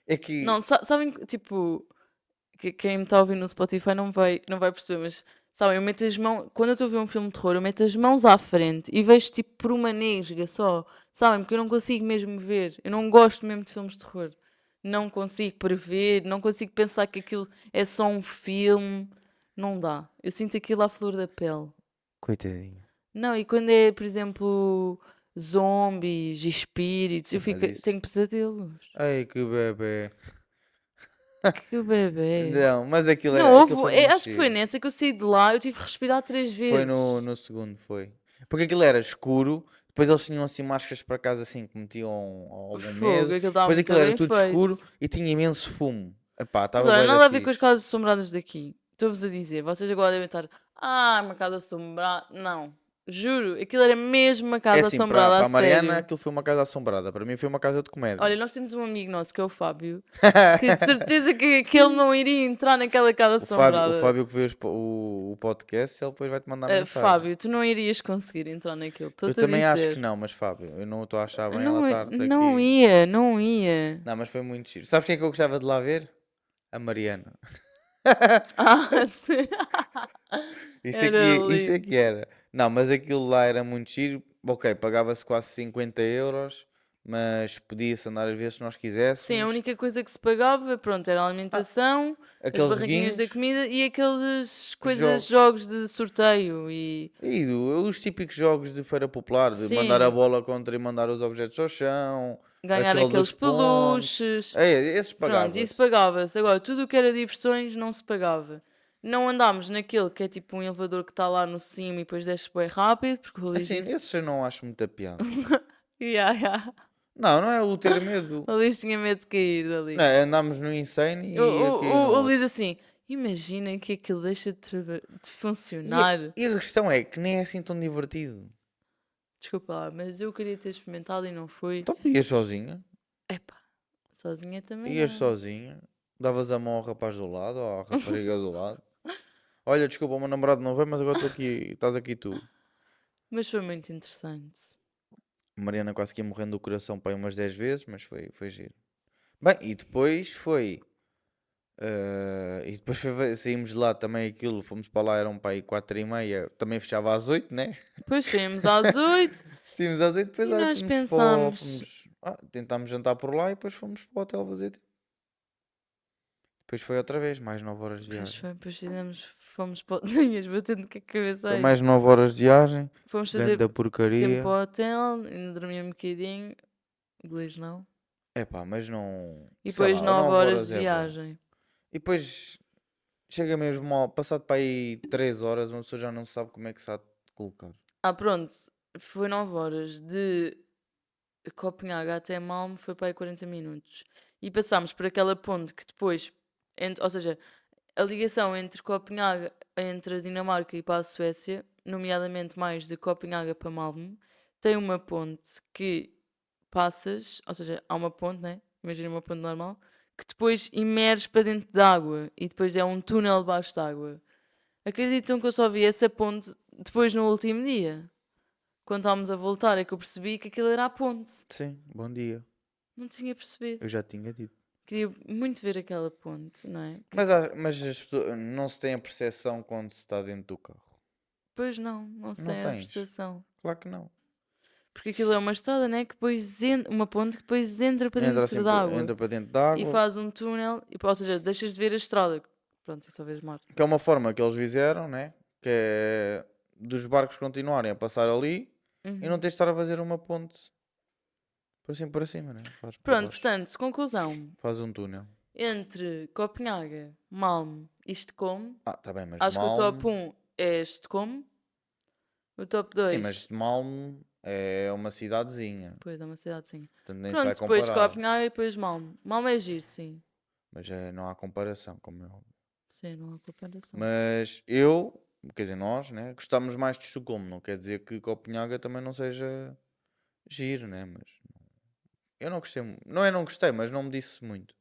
É que. Não, sabem, tipo, quem me está a ouvir no Spotify não vai perceber, mas sabem, eu meto as mãos, quando eu estou a ver um filme de terror, eu meto as mãos à frente e vejo tipo por uma nesga só, sabem, porque eu não consigo mesmo ver, eu não gosto mesmo de filmes de terror, não consigo prever, não consigo pensar que aquilo é só um filme, não dá, eu sinto aquilo à flor da pele. Coitadinha. Não, e quando é, por exemplo, zombies, espíritos, Sim, mas tenho isso. pesadelos. Ai, que bebê. Que bebê. Não, mas Não aquilo houve. foi muito Acho que foi giro. nessa que eu saí de lá. Eu tive que respirar três Foi vezes. no segundo, foi. Porque aquilo era escuro, depois eles tinham assim máscaras para casa assim que metiam algum Fogo, medo, aquilo estava depois muito aquilo era bem tudo feito. escuro e tinha imenso fumo. Epá, Mas estava olha, bué da nada a ver com as fixe. casas assombradas daqui. Estou-vos a dizer. Vocês agora devem estar. Ah, uma casa assombrada. Não. Juro, aquilo era mesmo uma É casa assim, para assombrada, a a Mariana sério. aquilo foi uma casa assombrada, para mim foi uma casa de comédia. Olha, nós temos um amigo nosso que é o Fábio, que de certeza que ele não iria entrar naquela casa O assombrada. Fábio que vê o podcast, ele depois vai-te mandar mensagem. Fábio, tu não irias conseguir entrar naquilo. Eu Estou-te a também acho que dizer. não, mas Fábio, eu não estou a achar bem ela Não, estar-te não aqui. ia, não ia. Não, mas foi muito giro. Sabes quem é que eu gostava de lá ver? A Mariana. Ah, sim. Era Isso é que lindo. era. Não, mas aquilo lá era muito giro. Ok, pagava-se quase 50 euros, mas podia-se andar às vezes se nós Sim, a quiséssemos. única coisa que se pagava, pronto, era a Ah, alimentação, as aqueles barraquinhas da joguinhos, comida e aqueles coisas, jogos. jogos de sorteio e E os típicos jogos de feira popular, de mandar a sim, bola contra e mandar os objetos ao chão, ganhar aquele dos aqueles pontos. peluches. É, esses Pronto, isso pagava-se. pagava-se. Agora, tudo o que era diversões não se pagava. Não andámos naquele que é tipo um elevador que está lá no cimo e depois desce bem rápido, porque o Luís Assim, disse. esses eu não acho muita piada. Yeah, yeah. Não, não é o ter medo. O Luís tinha medo de cair Não, dali. é andámos no Insane O, e a cair no o Luís outro. assim, imagina que aquilo deixa de E, funcionar. e a questão é que nem é assim tão divertido. Desculpa lá, mas eu queria ter experimentado e não fui. Então ias sozinha, Epá, sozinha também ias não. sozinha, davas a mão ao rapaz do lado ou à rapariga do lado. Olha, desculpa, o meu namorado não veio, mas agora estou aqui, estás aqui tu. Mas foi muito interessante. A Mariana quase que ia morrendo do coração para aí umas 10 vezes, mas foi giro. Bem, e depois foi. Saímos de lá também aquilo, fomos para lá, eram para aí 4h30, também fechava às 8, né? Depois saímos às 8 Saímos às 8, depois e nós fomos para o, pensámos. fomos, tentámos jantar por lá e depois fomos para o hotel fazer. Depois foi outra vez, mais 9 horas de Depois viagem. foi, depois fizemos. Fomos para. Tinhas batendo com a cabeça Foi aí. mais 9 horas de viagem, Fomos dentro fazer da tempo porcaria. para o hotel, ainda dormia um bocadinho. Inglês não. Epá, mas não. E Sei depois lá, 9 9 horas horas de é bom. viagem. E depois chega mesmo mal, passado para aí 3 horas, uma pessoa já não sabe como é que se há de colocar. Ah, pronto. Foi 9 horas. De Copenhaga até Malmö foi para aí 40 minutos. E passámos por aquela ponte que depois. Ou seja, a ligação entre Copenhaga, entre a Dinamarca e para a Suécia, nomeadamente mais de Copenhaga para Malmö, tem uma ponte que passas, ou seja, há uma ponte, né? Imagina uma ponte normal, que depois imerges para dentro da água e depois é um túnel debaixo d'água. Acreditam que eu só vi essa ponte depois no último dia? Quando estávamos a voltar é que eu percebi que aquilo era a ponte. Sim, bom dia. Não tinha percebido. Eu já tinha dito. Queria muito ver aquela ponte, não é? Mas as pessoas, não se tem a percepção quando se está dentro do carro. Pois não se Não tem a tens. percepção. Claro que não. Porque aquilo é uma estrada, né? Que depois uma ponte que depois entra para Entra dentro assim, da água entra para dentro da e água, faz um túnel, ou seja, deixas de ver a estrada. Pronto, e só vês mar. que é uma forma que eles fizeram, né? Que é dos barcos continuarem a passar ali e não Uhum. tens de estar a fazer uma ponte por assim por cima, né? Faz por Pronto, baixo. portanto, conclusão. Faz um túnel. Entre Copenhaga, Malmö e Estocolmo, Ah, tá bem, mas acho que o top mal. 1 é Estocolmo. O top Sim, mas 2. Malmo é uma cidadezinha. Pois, é uma cidadezinha. Portanto, nem se vai Pronto, depois comparar. Copenhague e depois Malmo. Malmo é giro, sim. Mas não há comparação, como é óbvio. Sim, não há comparação. Mas eu, quer dizer, nós, né, gostamos mais de Estocolmo. Não quer dizer que Copenhaga também não seja giro, né? Mas eu não gostei. Não é não gostei, mas não me disse muito.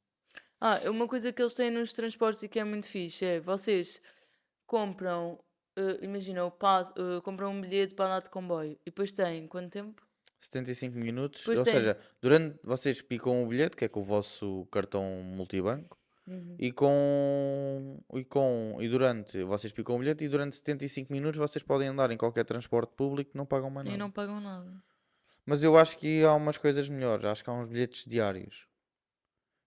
Uma coisa que eles têm nos transportes e que é muito fixe é vocês compram, imagina, compram um bilhete para andar de comboio e depois têm quanto tempo? 75 minutos, Depois ou têm. seja, durante vocês picam o bilhete, que é com o vosso cartão multibanco, Uhum. e durante vocês picam o bilhete e durante 75 minutos vocês podem andar em qualquer transporte público, não pagam mais E nada. não pagam nada. Mas eu acho que há umas coisas melhores, acho que há uns bilhetes diários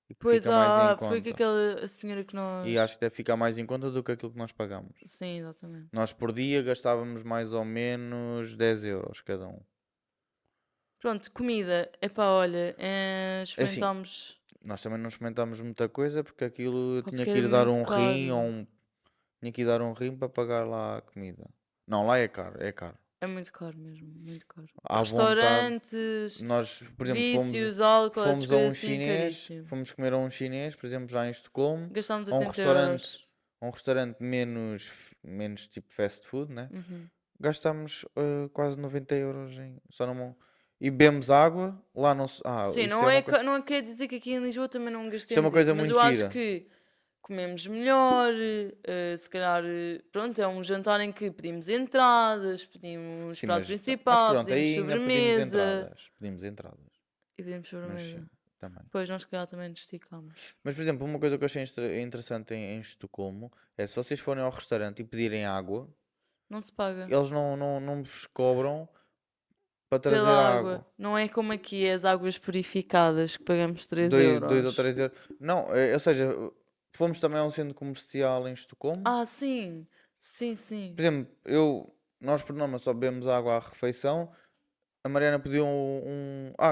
e que Pois fica mais em foi com conta. aquela senhora que E nós. acho que deve ficar mais em conta do que aquilo que nós pagamos. Sim, exatamente. Nós por dia gastávamos mais ou menos 10 euros cada um. Pronto, comida. Epá, olha, É assim, experimentámos. nós também não experimentámos muita coisa porque aquilo eu Pá, tinha porque que era ir dar muito um rim ou caro. tinha que ir dar um rim para pagar lá a comida. Não, lá é caro, é caro. É muito caro mesmo, muito caro. À vontade. Restaurantes, Nós, por exemplo, vícios, álcool, essas fomos a um coisas assim, chinês, caríssimo. fomos comer a um chinês, por exemplo, já em Estocolmo, Gastámos a um 80 restaurante, euros. a um restaurante menos tipo fast food, né? Uhum. Gastámos quase 90 euros só numa. E bebemos água, lá não se. Sim, Isso é uma coisa. não quer dizer que aqui em Lisboa também não Isso é uma gastemos coisa isso, mas muito eu acho gira. que comemos melhor, se calhar, pronto, é um jantar em que pedimos entradas, pedimos Sim, prato mas principal, pronto, pedimos aí ainda pedimos sobremesa entradas. Pedimos entradas. e pedimos Mas sim, sobremesa. também. Depois nós, se calhar, também nos esticamos. Mas, por exemplo, uma coisa que eu achei interessante em Estocolmo é se vocês forem ao restaurante e pedirem água, Não se paga eles não vos cobram para trazer pela a água. água. Não é como aqui, é as águas purificadas que pagamos 3 Dois ou euros. 3 euros. Não, ou seja, fomos também a um centro comercial em Estocolmo. Sim, sim, sim. Por exemplo, nós por norma só bebemos água à refeição. A Mariana pediu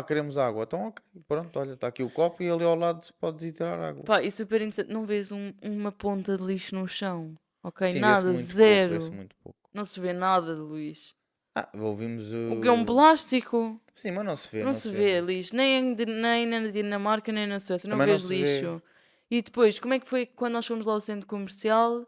queremos água. Então, ok, pronto, olha, está aqui o copo e ali ao lado podes ir tirar água. Pá, e super interessante, não vês uma ponta de lixo no chão, ok? Sim, vê-se Nada, muito pouco, vê-se zero. muito pouco. Não se vê nada de lixo. Ouvimos O que é um o. plástico? Sim, mas não se vê, Não não se se vê vê lixo. lixo. Nem na Dinamarca, nem na Suécia. Não Também não vês se vê. lixo. E depois, como é que foi quando nós fomos lá ao centro comercial?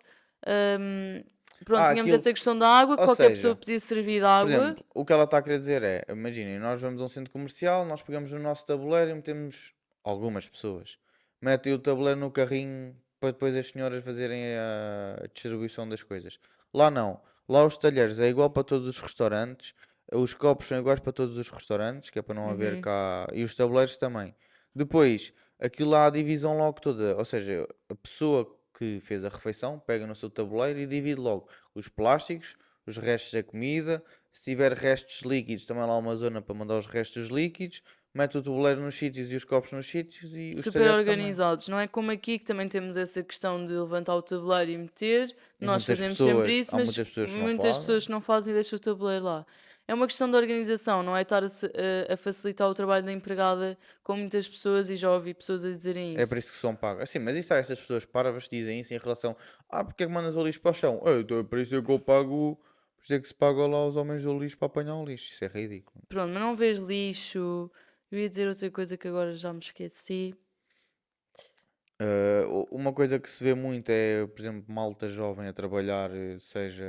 Hum, pronto, tínhamos Aquilo. essa questão da água. Ou Qualquer pessoa seja, podia servir de por água. exemplo, o que ela está a querer dizer é: imaginem, nós vamos a um centro comercial, nós pegamos o nosso tabuleiro e metemos. Algumas pessoas metem o tabuleiro no carrinho para depois as senhoras fazerem a distribuição das coisas. Lá não. Lá os talheres é igual para todos os restaurantes, os copos são iguais para todos os restaurantes, que é para não haver Uhum. cá. E os tabuleiros também. Depois, aquilo lá há a divisão logo toda. Ou seja, a pessoa que fez a refeição pega no seu tabuleiro e divide logo os plásticos, os restos da comida. Se tiver restos líquidos, também lá há uma zona para mandar os restos líquidos. Mete o tabuleiro nos sítios e os copos nos sítios e os Super talheres também. organizados. Não é como aqui que também temos essa questão de levantar o tabuleiro e meter. E Nós fazemos sempre isso, há mas muitas pessoas que não muitas fazem. pessoas que não fazem e deixam o tabuleiro lá. É uma questão de organização, não é estar a facilitar o trabalho da empregada com muitas pessoas e já ouvi pessoas a dizerem É por isso. isso que são pagas. Assim, mas isso há essas pessoas parvas que dizem isso em relação. Porque é que mandas o lixo para o chão? Então é por isso é que eu pago. Por isso é que se paga lá os homens do lixo para apanhar o lixo. Isso é ridículo. Pronto, mas não vês lixo. Eu ia dizer outra coisa que agora já me esqueci. Uma coisa que se vê muito é, por exemplo, malta jovem a trabalhar, seja,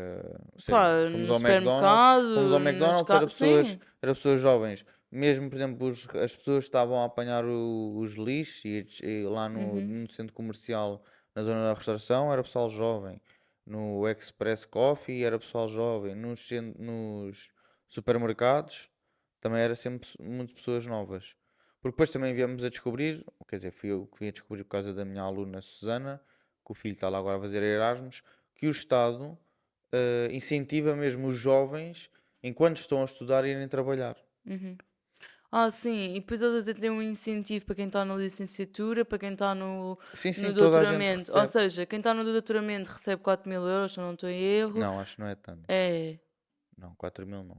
Pá, fomos no ao McDonald's, supermercado, nas casas. Sim. era pessoas jovens, mesmo, por exemplo, as pessoas que estavam a apanhar os lixos e lá Uhum. no centro comercial, na zona da restauração, era pessoal jovem, no Express Coffee era pessoal jovem, nos supermercados também era sempre muitas pessoas novas. Porque depois também viemos a descobrir, quer dizer, fui eu que vim a descobrir por causa da minha aluna Susana, que o filho está lá agora a fazer Erasmus, que o Estado incentiva mesmo os jovens, enquanto estão a estudar, a irem trabalhar. Uhum. Sim, e depois eles até têm um incentivo para quem está na licenciatura, para quem está Sim, no sim, toda a gente doutoramento. Ou recebe. seja, quem está no doutoramento recebe 4.000 euros, se eu não estou em erro. Não, acho que não é tanto. É, Não, 4.000 não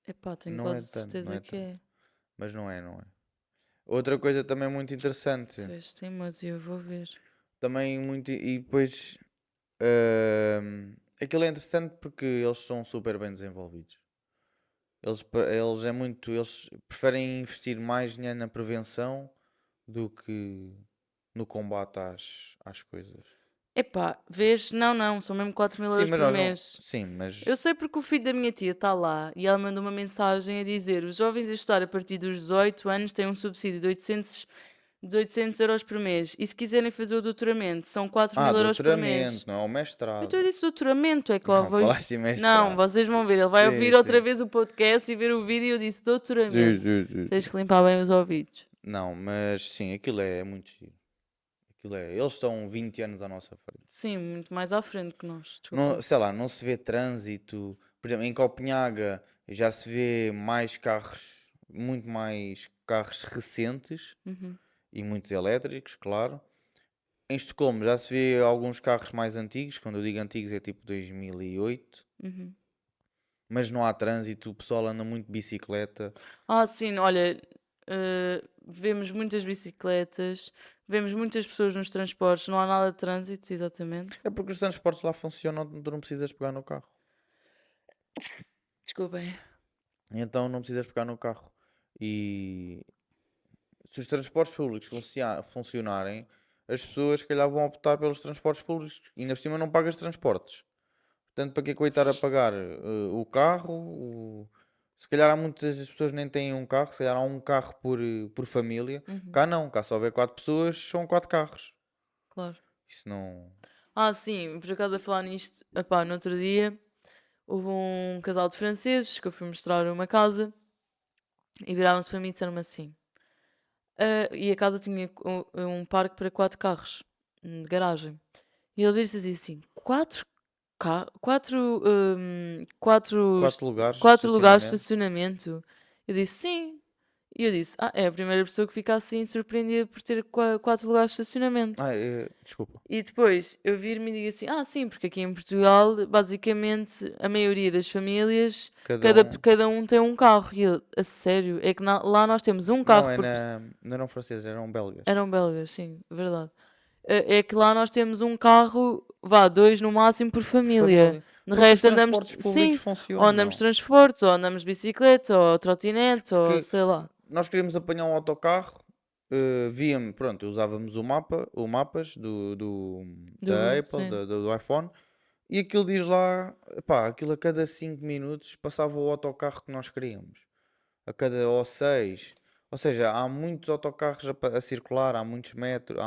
é. epá, tenho Não é quase tanto, não certeza é que tanto. é. Mas não é, não é. Outra coisa também muito interessante, Tu és mas eu vou ver. também muito, e depois, ahm, Aquilo é interessante porque eles são super bem desenvolvidos. Eles preferem investir mais dinheiro na prevenção do que no combate às coisas. Epá, vês? Não, não, são mesmo 4 mil Sim, euros mas por nós não. mês. Sim, Eu mas. sei porque o filho da minha tia está lá e ela mandou uma mensagem a dizer: os jovens a estudar a partir dos 18 anos têm um subsídio de 800 euros por mês. E se quiserem fazer o doutoramento, são 4 Ah, mil euros por doutoramento, mês. não é o Então eu mestrado. disse doutoramento, é que eu Não, vou. falaste em Não, mestrado. vocês vão ver. Ele vai Sim, ouvir outra sim. vez o podcast e ver o vídeo e eu disse Sim, doutoramento. sim, sim, Tens sim. que limpar bem os ouvidos. Não, mas sim, aquilo é muito giro. Eles estão 20 anos à nossa frente. Sim, muito mais à frente que nós, Não, desculpa. sei lá, não se vê trânsito. Por exemplo, em Copenhaga já se vê mais carros, muito mais carros recentes Uhum, e muitos elétricos, claro. Em Estocolmo já se vê alguns carros mais antigos, quando eu digo antigos é tipo 2008, uhum. mas não há trânsito, o pessoal anda muito de bicicleta. Ah, sim, olha, vemos muitas bicicletas, vemos muitas pessoas nos transportes, não há nada de trânsito, exatamente. É porque os transportes lá funcionam, tu não precisas pegar no carro. Desculpem. Então não precisas pegar no carro. E se os transportes públicos funcionarem, as pessoas se calhar vão optar pelos transportes públicos. E ainda por cima não pagas transportes. Portanto, para que eu estar a pagar o carro? Se calhar há muitas pessoas que nem têm um carro, se calhar há um carro por família. Uhum, Cá não, cá só houver 4 pessoas, são 4 carros. claro. Isso não. Ah, sim, por acaso a falar nisto, epá, no outro dia houve um casal de franceses que eu fui mostrar uma casa e viraram-se para mim e disseram-me assim. E a casa tinha um parque para 4 carros, de garagem. E ele disse assim: quatro, Quatro lugares de 4 lugares de estacionamento. estacionamento? Eu disse sim. E eu disse: é a primeira pessoa que fica assim surpreendida por ter 4 lugares de estacionamento. Desculpa. E depois eu vir-me e digo assim: sim, porque aqui em Portugal, basicamente, a maioria das famílias, Cada cada, um. cada um tem um carro. E eu, a sério, é que lá nós temos um Não, carro por pessoa. não eram franceses, eram belgas. Eram belgas, sim, verdade. É que lá nós temos um carro, vá, 2 no máximo por Por família. família. De Porque os resto andamos, transportes públicos sim, ou andamos de funcionam. transportes, ou andamos de bicicleta, ou trotinete, ou Porque sei lá. nós queríamos apanhar um autocarro, víamos, pronto, usávamos o mapas Do da Google, Apple, sim. do iPhone, e aquilo diz lá, pá, aquilo a cada 5 minutos passava o autocarro que nós queríamos. A cada ou 6. Ou seja, há muitos autocarros a circular, há muito metro.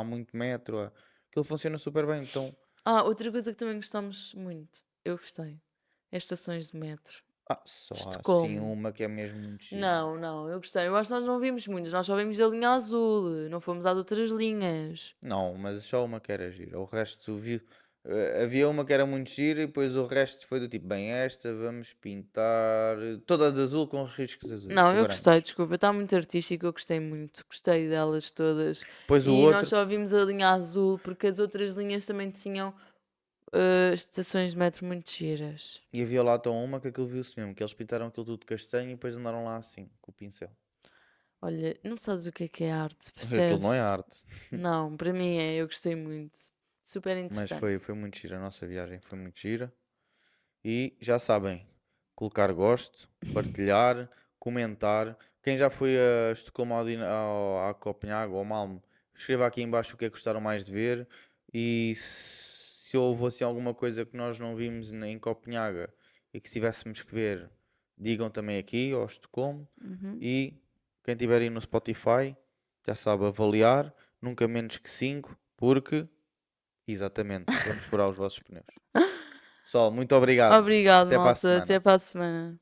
Aquilo funciona super bem. Então, Outra coisa que também gostamos muito, eu gostei, é estações de metro. só De há assim Estocolmo. uma que é mesmo muito gira. Não, não, eu gostei. Eu acho que nós não vimos muitos, nós só vimos a linha azul, não fomos às outras linhas. Não, mas só uma que era gira. O resto viu. Havia uma que era muito gira e depois o resto foi do tipo, bem, esta vamos pintar toda de azul com riscos azuis, Não, tipo eu gostei, aranhas. desculpa, está muito artístico, eu gostei muito, gostei delas todas. Depois o E nós outro, só vimos a linha azul porque as outras linhas também tinham estações de metro muito giras. e havia lá tão uma que aquilo viu-se mesmo, que eles pintaram aquilo tudo de castanho e depois andaram lá assim, com o pincel. Olha, não sabes o que é arte, Aquilo não é percebes? arte. Não, para mim é, eu gostei muito. Super Mas interessante. foi muito gira, a nossa viagem foi muito gira. E já sabem, colocar gosto, partilhar, comentar. Quem já foi a Estocolmo, a Copenhague ou Malmo, escreva aqui em baixo o que é que gostaram mais de ver. E se houve assim alguma coisa que nós não vimos em Copenhague e que tivéssemos que ver, digam também aqui, ao Estocolmo. Uhum. E quem tiver aí no Spotify, já sabe avaliar, nunca menos que 5 porque, exatamente, vamos furar os vossos pneus. Pessoal, muito obrigado. Obrigado, Até para a malta. Até semana. para a semana.